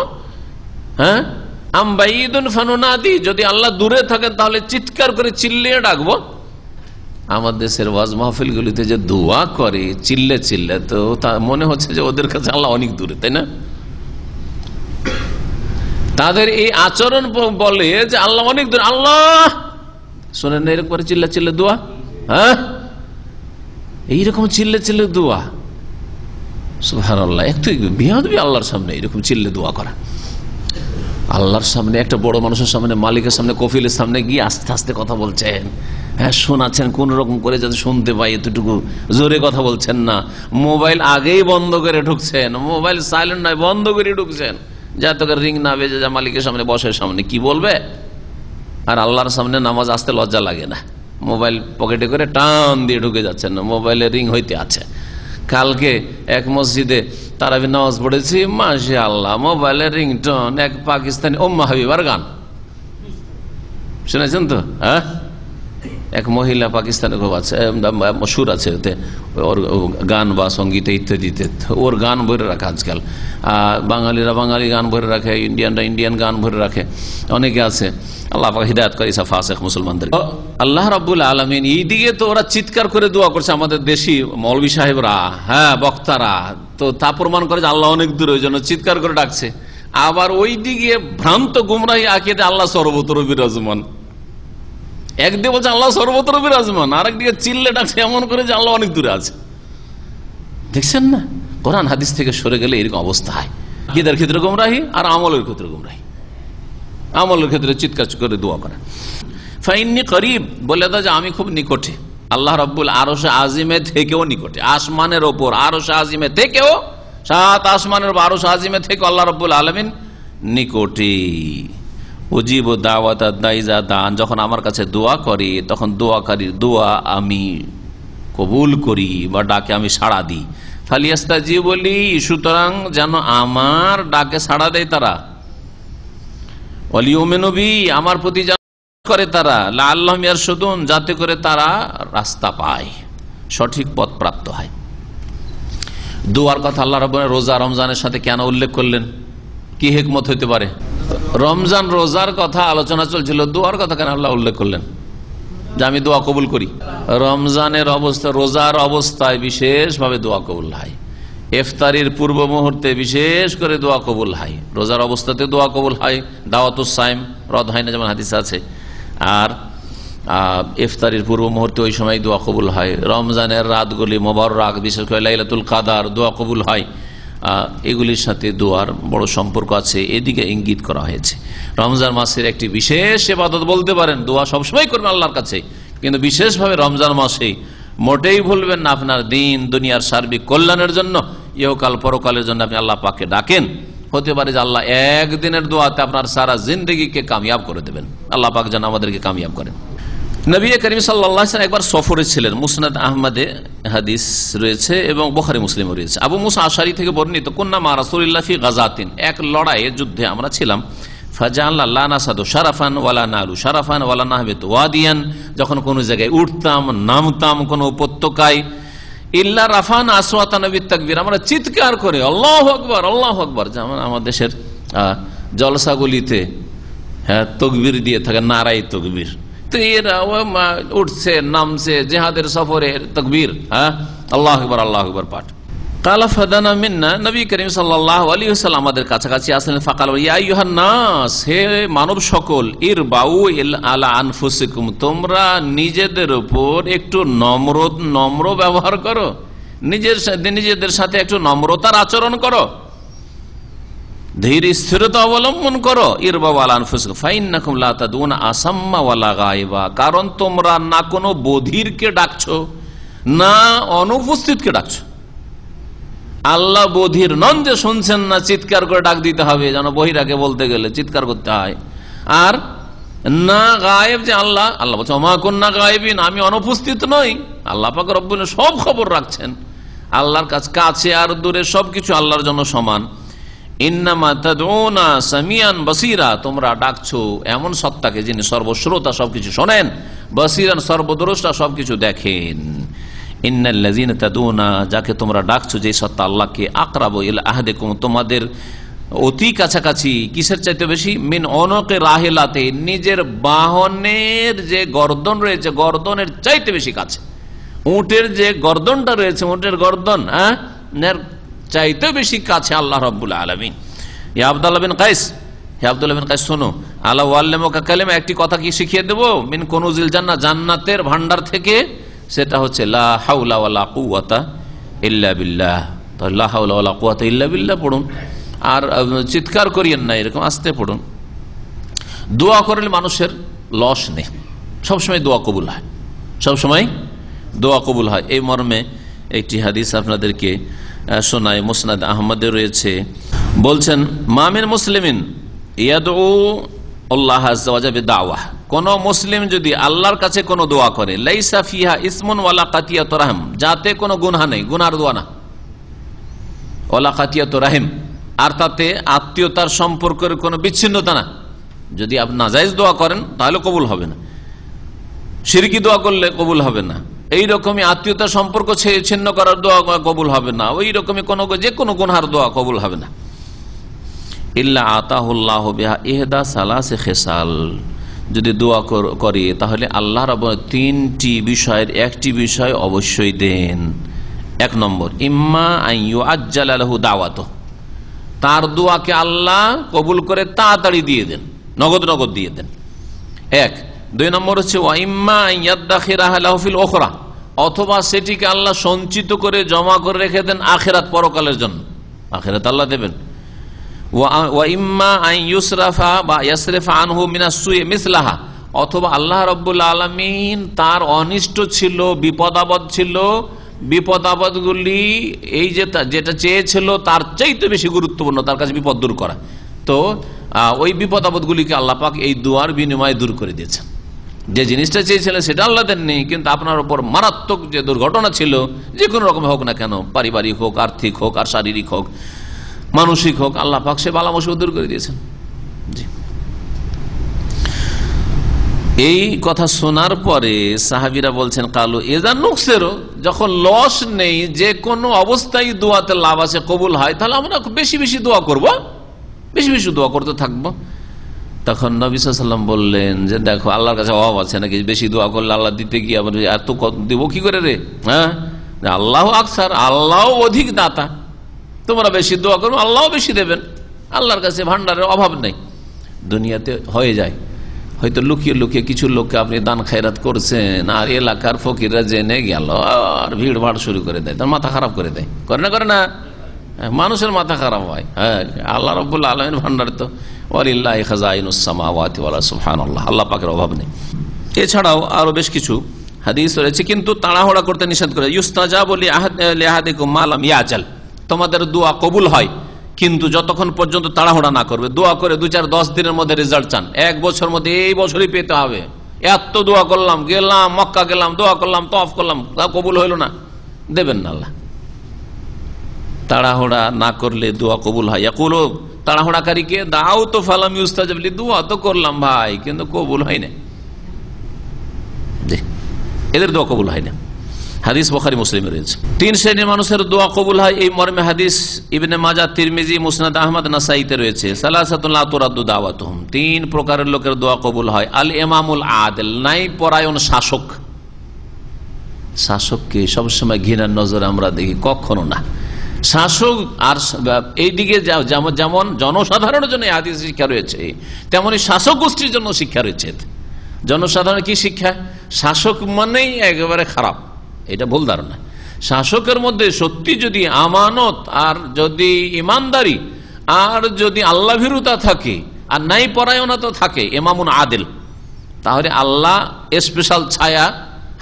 আম বাইদুন ফানুনাদি, যদি আল্লাহ দূরে থাকেন তাহলে চিৎকার করে চিল্লিয়ে ডাকবো। আমাদের দেশের ওয়াজ মাহফিলগুলিতে যে দোয়া করে চিল্লে চিল্লে, তো তা মনে হচ্ছে যে ওদের কাছে আল্লাহ অনেক দূরে, তাই না? তাদের এই আচরণ বলে যে আল্লাহ অনেক দূরে। আল্লাহ শোনেন না এরকম করে চিল্লা চিল্লে দোয়া, এইরকম চিল্লে চিল্লে দোয়া, সুবহানাল্লাহ। একটু বিয়াদবি আল্লাহর সামনে এরকম চিল্লে দোয়া করা, আল্লাহর সামনে, একটা বড় মানুষের সামনে, মালিকের সামনে, কফিলের সামনে গিয়ে আস্তে আস্তে কথা বলছেন, শোনাচ্ছেন কোন রকম করে যাতে শুনতে পাই, এতটুকু জোরে কথা বলছেন না, মোবাইল আগেই বন্ধ করে ঢুকছেন, মোবাইল সাইলেন্ট নয় বন্ধ করে ঢুকছেন, যাতে করে রিং না বেজে যা মালিকের সামনে, বসের সামনে কি বলবে। আর আল্লাহর সামনে নামাজ আসতে লজ্জা লাগে না, মোবাইল পকেটে করে টান দিয়ে ঢুকে যাচ্ছেন না, মোবাইলে রিং হইতে আছে। কালকে এক মসজিদে তারাবি নামাজ পড়েছি, মাশাআল্লাহ মোবাইলের রিংটোন এক পাকিস্তানি উম্মে হাবিবার গান শুনেছেন তো? এক মহিলা পাকিস্তানে খুব আছে, মশহুর আছে, ওর গান বা সঙ্গীতে ইত্যাদিতে ওর গান ভরে রাখে আজকাল। বাঙালিরা বাঙালি গান ভরে রাখে, ইন্ডিয়ানরা ইন্ডিয়ান গান ভরে রাখে, অনেকে আছে। আল্লাহ পাক হিদায়াত করে সব ফাসিক মুসলমানদের। আল্লাহ রাব্বুল আলামিন এই দিকে তো ওরা চিৎকার করে দোয়া করছে, আমাদের দেশি মৌলভী সাহেবরা, বক্তারা, তো তা প্রমাণ করে যে আল্লাহ অনেক দূর, ওই জন্য চিৎকার করে ডাকছে। আবার ওই দিকে ভ্রান্ত গুমরাহি আকিদা আল্লাহ সর্বত্র বিরাজমান, একদিকে বলছে আল্লাহ সর্বত্র বিরাজমান, আরেকদিকে চিল্লে ডাকছে এমন করে যে আল্লাহ অনেক দূরে আছে। দেখছেন না, কোরআন হাদিস থেকে সরে গেলে এরকম অবস্থা হয়। আকিদার ক্ষেত্রে গুমরাহি আর আমলের ক্ষেত্রে গুমরাহি। আমলের ক্ষেত্রে চিৎকার করে দোয়া করে ফাইন্নী করিব, বলে দাও যে আমি খুব নিকটে, আল্লাহ রাব্বুল আরশে আজিমে থেকেও নিকটে, আসমানের ওপর আরশে আজিমে থেকেও, সাত আসমানের আরশে আজিমে থেকে আল্লাহ রাব্বুল আলামিন নিকটে। উজিব দাওয়াত দাইজা দান, যখন আমার কাছে দোয়া করে তখন দোয়াকারীর দোয়া আমি কবুল করি বা ডাকে আমি সাড়া দিই। ফালিয়াস্তাজিবু লি, সুতরাং যেন আমার ডাকে সাড়া দেয় তারা, ওয়ালিউমিনু বি, আমার প্রতি করে তারা, লাআল্লাহুম ইয়ারশুদুন, যাতে করে তারা রাস্তা পায়, সঠিক পথ প্রাপ্ত হয়। দোয়ার কথা আল্লাহ রাব্বুল আলামিন রোজা রমজানের সাথে কেন উল্লেখ করলেন? কি হিকমত হতে পারে? রমজান রোজার কথা আলোচনা চলছিল, দোয়ার কথা কেন আল্লাহ উল্লেখ করলেন যে আমি দোয়া কবুল করি? রমজানের অবস্থা, রোজার অবস্থায় বিশেষভাবে দোয়া কবুল হয়, ইফতারির পূর্ব মুহূর্তে বিশেষ করে দোয়া কবুল হয়, রোজার অবস্থাতে দোয়া কবুল হয়, দাওয়াতুস সাইম রদ হয় না যেমন হাদিস আছে, আর ইফতারির পূর্ব মুহূর্তে ওই সময় দোয়া কবুল হয়। রমজানের রাতগুলি মোবারক, বিশেষ করে লাইলাতুল কাদার, দোয়া কবুল হয়। এগুলির সাথে দোয়ার বড় সম্পর্ক আছে, এদিকে ইঙ্গিত করা হয়েছে। রমজান মাসের একটি বিশেষ ইবাদত বলতে পারেন, দোয়া সবসময় করবেন আল্লাহর কাছে, কিন্তু বিশেষভাবে রমজান মাসে মোটেই ভুলবেন না আপনার দিন দুনিয়ার সার্বিক কল্যাণের জন্য, ইহকাল পরকালের জন্য আপনি আল্লাহ পাককে ডাকেন। হতে পারে যে আল্লাহ একদিনের দোয়াতে আপনার সারা জিন্দগিকে কামিয়াব করে দেবেন। আল্লাহ পাক যেন আমাদেরকে কামিয়াব করেন। নবী করিম সাল্লাল্লাহু আলাইহি ওয়াসাল্লাম একবার সফরে ছিলেন, মুসনাদ আহমদে হাদিস রয়েছে এবং বুখারী মুসলিমে রয়েছে। আবু মুসা আশারী থেকে বর্ণিত, কুন্না মা রাসূলিল্লাহ ফি গাযাতিন, এক লড়াইয়ে যুদ্ধে আমরা ছিলাম। ফাজাআলনা লা নাসাদু শারাফান ওয়ালা নালু শারাফান ওয়ালা নাহবিতু ওয়াদিয়ান, যখন কোন জায়গায় উঠতাম নামতাম কোন উপত্যকায়, ইল্লা রাফান আসওয়াতানা বিতাকবীর, আমরা চিৎকার করে আল্লাহু আকবার আল্লাহু আকবার, যেমন আমাদের দেশের জলসাগুলিতে তাকবীর দিয়ে থাকে, নারায়ে তাকবীর। তো এরা উঠছে নামছে, জিহাদের সফরে তাকবীর, আল্লাহু আকবার আল্লাহু আকবার পাঠ। কালা ফাদানা মিন্না, নবী করিম সাল্লাল্লাহু আলাইহি ওয়াসাল্লাম আমাদের কাছাকাছি আসলেন। ফাকাল, ইয়া আইয়ুহান নাস, হে মানব সকল, ইরবাউ আলা আনফুসিকুম, তোমরা নিজেদের উপর একটু নম্র ব্যবহার করো, নিজেদের সাথে একটু নম্রতার আচরণ করো, ধীর স্থিরতা অবলম্বন করো। ইরবাউ আলা আনফুসিকুম ফাইন্নাকুম লা তাদউনা আসাম্মা ওয়ালা গায়বা, কারণ তোমরা না কোনো বধিরকে ডাকছো না অনুপস্থিতকে ডাকছো। আল্লাহ বধির নন যে শুনছেন না, চিৎকার করে ডাক দিতে হবে, যেন বহিরাকে বলতে গেলে চিৎকার করতে হয়। আর না গায়েব, যে আল্লাহ বলছে ওমা কুন্না গায়েবিন, আমি অনুপস্থিত নই। আল্লাহ পাক রব্বুল সব খবর রাখছেন, আল্লাহর কাছে আর দূরে সবকিছু আল্লাহর জন্য সমান। ইন্নামা তাদউনা সামিয়ান বাসীরা, তোমরা ডাকছো এমন সত্তাকে যিনি সর্বশ্রোতা, সবকিছু শোনেন, বাসীরান সর্বদ্রষ্টা, সবকিছু দেখেন। ইন্নাল্লাযীনা তাদউনা, যাকে তোমরা ডাকছো, যে সত্তা আল্লাহকে, আকরাবু ইলা আহাদিকুম, তোমাদের অতি কাছাকাছি, কিসের চাইতে বেশি? মিন অনকে রাহিলাতে, নিজের বাহনের যে গর্দন রয়েছে, গর্দনের চাইতে বেশি কাছে। উটের যে গর্দনটা রয়েছে, উটের গর্দন চাইতে বেশি কাছে আল্লাহ রাব্বুল আলামিন। ইয়া আব্দুল্লাহ বিন কাইস, হে আব্দুল্লাহ বিন কাইস, শোনো, আলা ওয়াল্লামুকা কালিমা, একটি কথা কি শিখিয়ে দেবো, মিন কুনুজিল জান্নাহ, জান্নাতের ভান্ডার থেকে, সেটা হচ্ছে লা হাওলা ওয়ালা কুওয়াতা ইল্লা বিল্লাহ। তাহলে লা হাওলা ওয়ালা কুওয়াতা ইল্লা বিল্লাহ পড়ুন, আর চিৎকার করিয়েন না, এরকম আস্তে পড়ুন। দোয়া করলে মানুষের লস নেই, সবসময় দোয়া কবুল হয়, সবসময় দোয়া কবুল হয়। এই মর্মে একটি হাদিস আপনাদেরকে শোনায়, মুসনাদ আহমদে রয়েছে। বলছেন, মামিন মুসলিমিন ইয়াদউ আল্লাহ আযজা ওয়া জাল্লা বিদাওয়াহ, কোন মুসলিম যদি আল্লাহর কাছে কোনো দোয়া করে, লাইসা ফিহা ইসমুন ওয়ালা কাতিয়াতু রাহিম, যাতে কোনো গুনাহ নেই, গুনার দোয়া না, ওয়ালা কাতিয়াতু রাহিম, আর তাতে আত্মীয়তার সম্পর্কের কোনো বিচ্ছিন্নতা না। যদি আপনি নাজায়েজ দোয়া করেন তাহলে কবুল হবে না, শিরকি দোয়া করলে কবুল হবে না, এইরকমই আত্মীয়তার সম্পর্ক ছিন্ন করার দোয়া কবুল হবে না, ওই রকমই যে কোনো গুনহার দোয়া কবুল হবে না। ইল্লা আতাহুল্লাহু বিহা ইহদা সালাসি খিসাল, যদি দোয়া করে তাহলে আল্লাহ রাব্বুল তিনটি বিষয়ের একটি বিষয় অবশ্যই দেন। এক নম্বর, ইম্মা আন ইউআজ্জালা লাহু দাওয়াতুহু, তার দোয়াকে আল্লাহ কবুল করে তাড়াতাড়ি দিয়ে দেন, নগদ দিয়ে দেন, এক। দুই নম্বর হচ্ছে ওয়া ইম্মা আন ইয়াদখিরাহা লাহু ফিল উখরা, অথবা সেটিকে আল্লাহ সঞ্চিত করে জমা করে রেখে দেন আখিরাত পরকালের জন্য, আখিরাত আল্লাহ দেবেন। ওয়া ইম্মা আন ইউসরাফা বা ইয়াসরিফা আনহু মিনাস সুই মিসলাহা, অথবা আল্লাহ রাব্বুল আলামিন তার অনিষ্ট ছিল, বিপদাবদ ছিল, বিপদাবদগুলি এই যেটা চেয়েছিল তার চাইতে বেশি গুরুত্বপূর্ণ, তার কাছে বিপদ দূর করা, তো ওই বিপদাবদগুলিকে আল্লাহ পাক এই দোয়ার বিনিময়ে দূর করে দিয়েছেন। যে জিনিসটা চেয়েছিলেন সেটা আল্লাহ দেননি, কিন্তু আপনার উপর মারাত্মক যে দুর্ঘটনা ছিল, যে কোনো রকম হোক না কেন, পারিবারিক হোক, আর্থিক হোক, আর শারীরিক হোক, মানসিক হোক, আল্লাহ পাক সে বালা মুসিবত দূর করে দিয়েছেন। জি। এই কথা শোনার পরে সাহাবীরা বলছেন, কালু এজা নুকসেরও, যখন লস নেই, যে কোনো অবস্থায় দোয়াতে লাভ আছে, কবুল হয়, তাহলে আমরা বেশি বেশি দোয়া করব, বেশি বেশি দোয়া করতে থাকবো। তখন নবী সাল্লাল্লাহু আলাইহি ওয়াসাল্লাম বললেন যে দেখো, আল্লাহর কাছে অভাব আছে নাকি? বেশি দোয়া করলে আল্লাহ দিতে গিয়ে আবার এত দেবো কি করে রে? হ্যাঁ, আল্লাহ আকসার, আল্লাহ অধিক দাতা, তোমরা বেশি দোয়া করো, আল্লাহ বেশি দেবেন। আল্লাহর কাছে ভান্ডারের অভাব নেই। দুনিয়াতে হয়ে যায়, হয়তো লুকিয়ে লুকিয়ে কিছু লোককে আপনি দান খায়রাত করছেন, আর এলাকার ফকিররা জেনে গেল আর ভিড় ভাড় শুরু করে দেয়, তার মাথা খারাপ করে দেয়, করে না? করে না? মানুষের মাথা খারাপ হয়। হ্যাঁ, আল্লাহ রাব্বুল আলামিন ভান্ডার তো ওয়ালিল্লাহি খাযাইনুস সামাওয়াতি ওয়াল আরদ, সুবহানাল্লাহ, আল্লাহ পাকের অভাব নেই। এছাড়াও আরো বেশ কিছু হাদিস রয়েছে, কিন্তু তাড়াহুড়া করতে নিষেধ করে। ইউস্তাজাবু লিআহাদিকুম মা লাম ইয়াজাল, তোমাদের দোয়া কবুল হয় কিন্তু যতক্ষণ পর্যন্ত তাড়াহুড়া না করবে। দোয়া করে 2-4-10 দিনের মধ্যে রেজাল্ট চান, 1 বছর মধ্যে এই বছরই পেতে হবে, এত দোয়া করলাম, গেলাম মক্কা গেলাম, দোয়া করলাম, তওয়াফ করলাম, তা কবুল হইল না, দেবেন না আল্লাহ। তাড়াহুড়া না করলে দোয়া কবুল হয়। ইয়াকুলু, তাড়াহুড়াকারীকে দাও তো ফালাম ইউস্তাজাব লি, দোয়া তো করলাম ভাই কিন্তু কবুল হয় না, এদের দোয়া কবুল হয় না। হাদিস বুখারী মুসলিমে রয়েছে। 3 শ্রেণীর মানুষের দোয়া কবুল হয়, এই মর্মে হাদিস ইবনে মাজাহ, তিরমিজি, মুসনাদ আহমদ, নাসাইতে রয়েছে। সালাসাতুন লা তুরাদ্দু দাওয়াতুহুম, 3 প্রকারের লোকের দোয়া কবুল হয়। আল ইমামুল আদিল, নাই পরায়ণ শাসক। শাসককে সবসময় ঘৃণার নজরে আমরা দেখি, কখনো না। শাসক আর এইদিকে যেমন জনসাধারণের জন্য হাদিস শিক্ষা রয়েছে, তেমনি শাসক গোষ্ঠীর জন্য শিক্ষা রয়েছে। জনসাধারণের কি শিক্ষা? শাসক মানেই একেবারে খারাপ, এটা ভুল ধারণা। শাসকের মধ্যে সত্যি যদি আমানত আর যদি ইমানদারি আর যদি আল্লাহ ভীরুতা থাকে আর নাই পরায়ণতা থাকে, ইমামুন আদিল, তাহলে আল্লাহ স্পেশাল ছায়া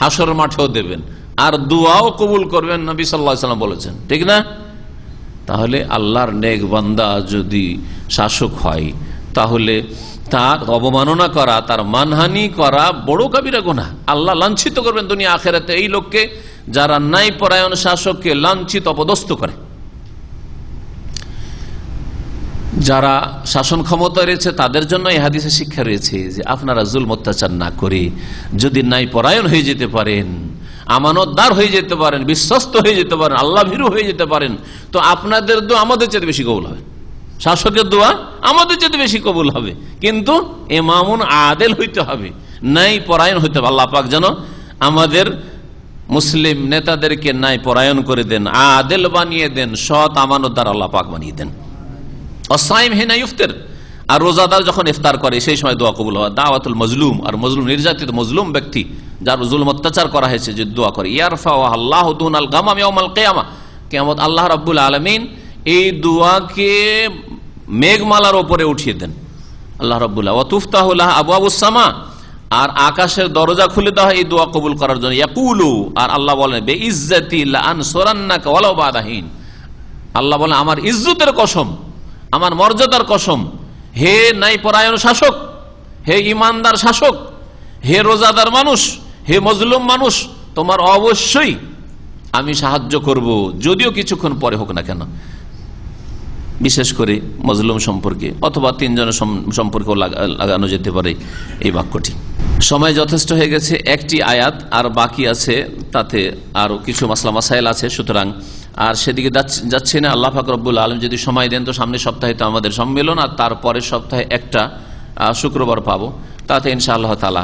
হাসর মাঠেও দেবেন আর দোয়াও কবুল করবেন, নবী সাল্লাল্লাহু আলাইহি ওয়াসাল্লাম বলেছেন, ঠিক না? তাহলে আল্লাহর নেক বান্দা যদি শাসক হয়, তাহলে তার অবমাননা করা, তার মানহানি করা বড় কাবিরা গুনাহ। আল্লাহ লাঞ্ছিত করবেন দুনিয়া আখিরাতে এই লোককে, যারা নাই পরায়ণ শাসককে লাঞ্ছিত অপদস্থ করে। যারা শাসন ক্ষমতা রয়েছে তাদের জন্য এই হাদিসে শিক্ষা রয়েছে যে আপনারা জুলম অত্যাচার না করে যদি নাই পরায়ণ হয়ে যেতে পারেন, আমানতদার হয়ে যেতে পারেন, বিশ্বস্ত হয়ে যেতে পারেন, আল্লাহ ভীরু হয়ে যেতে পারেন, তো আপনাদের দোয়া আমাদের চেয়ে বেশি কবুল হবে। শাসকের দোয়া আমাদের চেয়ে বেশি কবুল হবে, কিন্তু ইমামুন আদিল হইতে হবে, নাই পরায়ণ হইতে হবে। আল্লাহ পাক যেন আমাদের মুসলিম নেতাদেরকে নাই পরায়ণ করে দেন, আদিল বানিয়ে দেন, সৎ আমানতদার আল্লাহ পাক বানিয়ে দেন। অসাইম হিনা ইফতার, আর রোজাদার যখন ইফতার করে সেই সময় দোয়া কবুল হয়। দাওয়াতুল মজলুম, আর মজলুম নির্যাতিত মজলুম ব্যক্তি যার জুলুম অত্যাচার করা হয়েছে, যে দোয়া করে, ইয়ারফাউ আল্লাহু দুনাল গামাম ইয়াউমাল কিয়ামা, কিয়ামত আল্লাহ রাব্বুল আলামিন এই দোয়াকে মেঘমালার উপরে উঠিয়ে দেন আল্লাহ রাব্বুল, ওয়া তুফতাহু লাহা আবওয়াবুস সামা, আর আকাশের দরজা খুলে দেওয়া হয় এই দোয়া কবুল করার জন্য। ইয়াকুলু, আর আল্লাহ বলেন, বিইজ্জাতি লা আনসুরান্নাকা ওয়ালাউ বাদা হিন, আল্লাহ বলেন আমার ইজ্জতের কসম, আমার মর্যাদার কসম, হে নাই পরায়ণ শাসক, হে ইমানদার শাসক, হে রোজাদার মানুষ, হে মজলুম মানুষ, তোমার অবশ্যই আমি সাহায্য করব, যদিও কিছুক্ষণ পরে হোক না কেন। বিশেষ করে মজলুম সম্পর্কে অথবা 3 জনের সম্পর্কেও লাগানো যেতে পারে এই বাক্যটি। সময় যথেষ্ট হয়ে গেছে, একটি আয়াত আর বাকি আছে, তাতে আরো কিছু মাসলা মাসাইল আছে, সুতরাং আর সেদিকে যাচ্ছে না। আল্লাহ পাক রব্বুল আলামিন যদি সময় দেন তো সামনের সপ্তাহে তো আমাদের সম্মেলন, আর তারপরের সপ্তাহে একটা শুক্রবার পাবো, তাতে ইনশাআল্লাহ তাআলা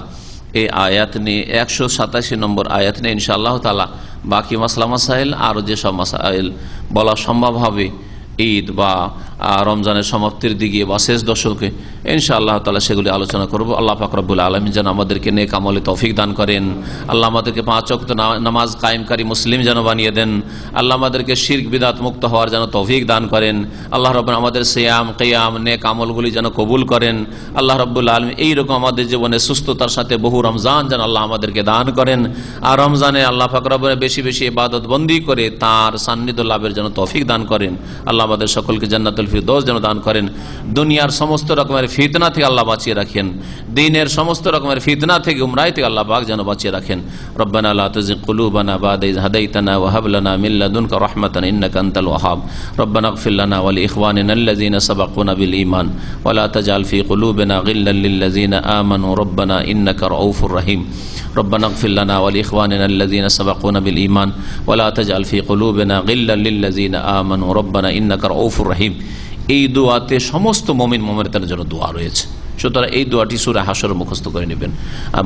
এই আয়াত নিয়ে 187 নম্বর আয়াত নিয়ে ইনশাআল্লাহ তাআলা বাকি মাসলা মাসাইল আর যেসব মাসাইল বলা সম্ভব হবে ঈদ বা রমজানের সমাপ্তির দিকে বা শেষ দশকে, ইনশাআল্লাহ তাআলা সেগুলি আলোচনা করব। আল্লাহ পাক রব্বুল আলামিন যেন আমাদেরকে নেক আমলে তৌফিক দান করেন, আল্লাহ আমাদেরকে 5 ওয়াক্ত নামাজ কায়েমকারী মুসলিম যেন বানিয়ে দেন, আল্লাহ আমাদেরকে শিরক বিদআত মুক্ত হওয়ার যেন তৌফিক দান করেন, আল্লাহ রাব্বুল আমাদের সিয়াম কিয়াম নেক আমলগুলি যেন কবুল করেন, আল্লাহ রাব্বুল আলামিন এইরকম আমাদের জীবনে সুস্থতার সাথে বহু রমজান যেন আল্লাহ আমাদেরকে দান করেন, আর রমজানে আল্লাহ পাক রব্বুল বেশি বেশি ইবাদত বন্দি করে তার সান্নিধ্য লাভের জন্য তৌফিক দান করেন। আল্লাহ আমাদের সকলকে জান্নাতুল ফিরদৌস যেন দান করেন। দুনিয়ার সমস্ত রকমের ফিতনা থেকে আল্লাহ বাঁচিয়ে রাখেন। দ্বীনের সমস্ত রকমের ফিতনা থেকে, উমরাই থেকে আল্লাহ পাক যেন বাঁচিয়ে রাখেন। রব্বানা লা তুযিগ কুলুবানা বা'দা ইয হাদাইতানা ওয়া হাব লানা মিন লাদুনকা রাহমাতান ইন্নাকা আনতাল ওয়াহ্হাব। রব্বানা ইগফির লানা ওয়া লিইখওয়ানিনা আল্লাযীনা সাবাকুনা বিল ঈমান ওয়া লা তাজআল ফী কুলুবিনা গিল্লাল লিল্লাযীনা আমানু রব্বানা ইন্নাকা রাউফুর রহিম। ربنا اغفر لنا ولإخواننا الذين سبقونا بالإيمان ولا تجعل في قلوبنا غلا للذين آمنوا ربنا إنك رؤوف رحيم। এই দোয়াতে সমস্ত মুমিন মুমিনাতের জন্য দোয়া রয়েছে। সুতরাং এই দোয়াটি সূরা হাশর মুখস্থ করে নেবেন।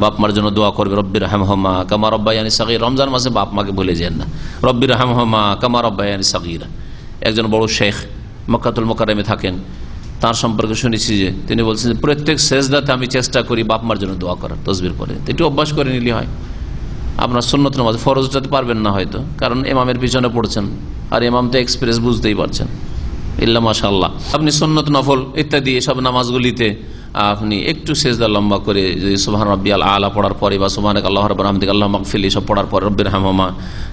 বাপ মার জন্য দোয়া করবে, রব্বির হামহুমা কামা রাব্বায়ানি সাগীরা। রমজান মাসে বাপ মাকে ভুলে যান না, রব্বির হামহুমা কামা রাব্বায়ানি সাগীরা। একজন বড় শেখ মক্কাতুল মুকাররমে থাকেন, তার সম্পর্কে শুনেছি যে তিনি বলছেন যে প্রত্যেক সেজদাতে আমি চেষ্টা করি বাপ মার জন্য দোয়া করার, তাসবির পরে। একটু অভ্যাস করে নিলে হয়। আপনার সুন্নত নামাজ ফরজটাতে পারবেন না হয়তো, কারণ ইমামের পিছনে পড়ছেন, আর ইমাম তো এক্সপ্রেস বুঝতেই পারছেন, ইল্লা মাশাআল্লাহ। আপনি সুন্নত নফল ইত্যাদি এসব নামাজগুলিতে আপনি একটু সেজদা লম্বা করে যদি সুবহান রাব্বিয়াল আলা পড়ার পরে বা সুবহানাকা আল্লাহু রাব্বিনা হামদিকা আল্লাহুম্মা গফিরলি সব পড়ার পরে রব্বির হামহুমা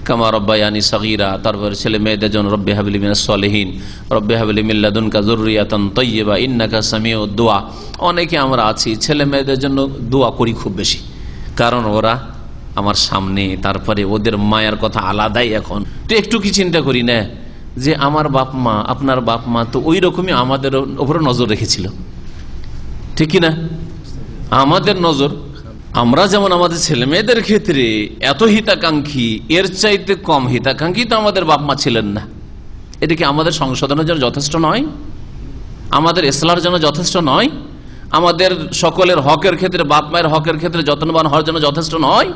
কামা রাব্বায়ানি সাগীরা, তারপরে ছেলে মেয়েদের জন্য রব্বি হাবলি মিনাস সলিহিন, রব্বি হাবলি মিন লাদুনকা যুররিয়াতান তাইয়্যিবা ইন্নাকা সামিউদ দুআ। অনেকে আমরা আছি ছেলে মেয়েদের জন্য দোয়া করি খুব বেশি, কারণ ওরা আমার সামনে, তারপরে ওদের মায়ের কথা আলাদাই। এখন তো একটু কি চিন্তা করি না যে আমার বাপ মা, আপনার বাপ মা তো ওই রকমই আমাদের উপরে নজর রেখেছিল, ঠিক কিনা? আমাদের নজর, আমরা যেমন আমাদের ছেলে মেয়েদের ক্ষেত্রে এত হিতাকাঙ্ক্ষী, এর চাইতে কম হিতাকাঙ্ক্ষী তো আমাদের বাপ মা ছিলেন না। এটা কি আমাদের সংশোধনের জন্য যথেষ্ট নয়? আমাদের ইসলামের জন্য যথেষ্ট নয়? আমাদের সকলের হকের ক্ষেত্রে, বাপ মায়ের হকের ক্ষেত্রে যত্নবান হওয়ার জন্য যথেষ্ট নয়?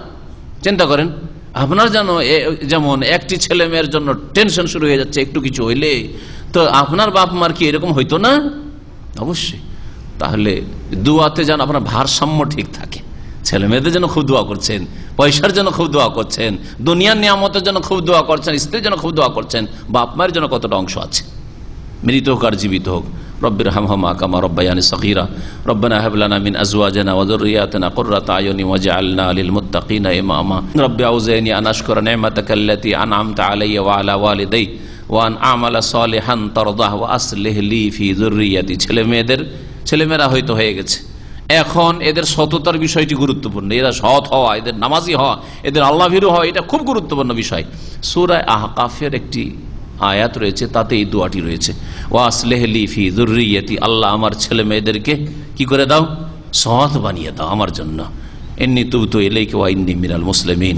চিন্তা করেন, আপনার যেমন একটি ছেলে মেয়ের জন্য টেনশন শুরু হয়ে যাচ্ছে একটু কিছু হইলে, তো আপনার বাপ মার কি এরকম হইতো না? অবশ্যই। তাহলে দুয়াতে যেন আপনার ভারসাম্য ঠিক থাকে। ছেলে মেয়েদের জন্য খুব দোয়া করছেন, পয়সার জন্য খুব দোয়া করছেন, দুনিয়ার নিয়ামতের জন্য খুব দোয়া করছেন, স্ত্রীর জন্য খুব দোয়া করছেন, বাপ মায়ের জন্য কতটা অংশ আছে, মৃত হোক আর জীবিত হোক। রব্বির হামহুমা কামা রাব্বায়ানি সাগীরা রব্বানা হাব লানা মিন আজওয়াজিনা ওয়া যুররিয়াতিনা কুররাতা আয়ুনি ওয়াজআলনা লিল মুত্তাকিনা ইমামা। রব্বি আউজিনি আন আশকুরা নি'মাতাকা আল্লাতী আন'আমতা আলাইয়া ওয়া আলা ওয়ালিদাইয়া ওয়া আন আমালা সালিহান তারদাহু ওয়া আসলিহ লি ফি যুররিয়াতি। ছেলেমেয়েরা হয়তো হয়ে গেছে, এখন এদের সততার বিষয়টি গুরুত্বপূর্ণ। এরা সৎ হওয়া, এদের নামাজি হওয়া, এদের আল্লাহভীরু হওয়া, এটা খুব গুরুত্বপূর্ণ বিষয়। সূরা আহকাফের একটি আয়াত রয়েছে, তাতে এই দোয়াটি রয়েছে, ওয়া আসলিহ লি ফি যুররিয়াতি। আল্লাহ আমার ছেলে মেয়েদেরকে কি করে দাও? সৎ বানিয়ে দাও আমার জন্য। ইন্নী তুবতু ইলাইকা ওয়া ইন্নী মিনাল মুসলিমিন।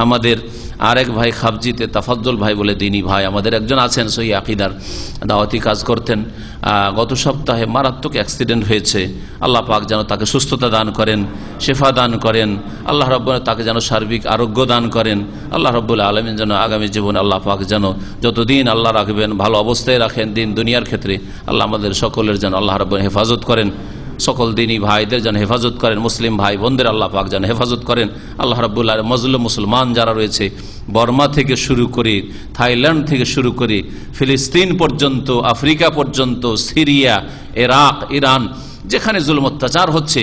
আমাদের আরেক ভাই খাবজিতে তাফাজ্জল ভাই বলে দিনী ভাই আমাদের একজন আছেন, সহি আকীদার দাওয়াতি কাজ করতেন। গত সপ্তাহে মারাত্মক অ্যাক্সিডেন্ট হয়েছে। আল্লাহ পাক যেন তাকে সুস্থতা দান করেন, শেফা দান করেন। আল্লাহ রাব্বুল তাকে যেন সার্বিক আরোগ্য দান করেন। আল্লাহ রাব্বুল আলামিন যেন আগামী জীবনে আল্লাহ পাক যেন যতদিন আল্লাহ রাখবেন ভালো অবস্থায় রাখেন দিন দুনিয়ার ক্ষেত্রে। আল্লাহ আমাদের সকলের যেন আল্লাহ রাব্বুল হেফাজত করেন, সকল দিনী ভাইদের যেন হেফাজত করেন, মুসলিম ভাই বোনদের আল্লাহ পাক যেন হেফাজত করেন। আল্লাহ রাব্বুল আলামিন মজলুম মুসলমান যারা রয়েছে, বর্মা থেকে শুরু করে, থাইল্যান্ড থেকে শুরু করে, ফিলিস্তিন পর্যন্ত, আফ্রিকা পর্যন্ত, সিরিয়া, ইরাক, ইরান, যেখানে জুলুম অত্যাচার হচ্ছে,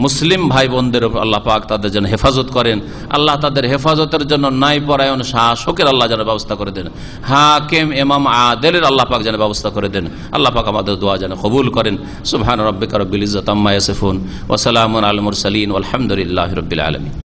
মুসলিম ভাই বোনদের আল্লাহ পাক তাদের জন্য হেফাজত করেন। আল্লাহ তাদের হেফাজতের জন্য ন্যায়পরায়ণ শাসকের আল্লাহ যেন ব্যবস্থা করে দেন, হাকিম ইমাম আদেলের আল্লাহ পাক যেন ব্যবস্থা করে দেন। আল্লাহ পাক আমাদের দোয়া যেন কবুল করেন। সুবহান রাব্বিকা রাব্বিল ইজ্জাতি আম্মা ইয়াসিফুন ওয়া সালামুন আলাল মুরসালিন ওয়াল হামদুলিল্লাহি রাব্বিল আলামিন।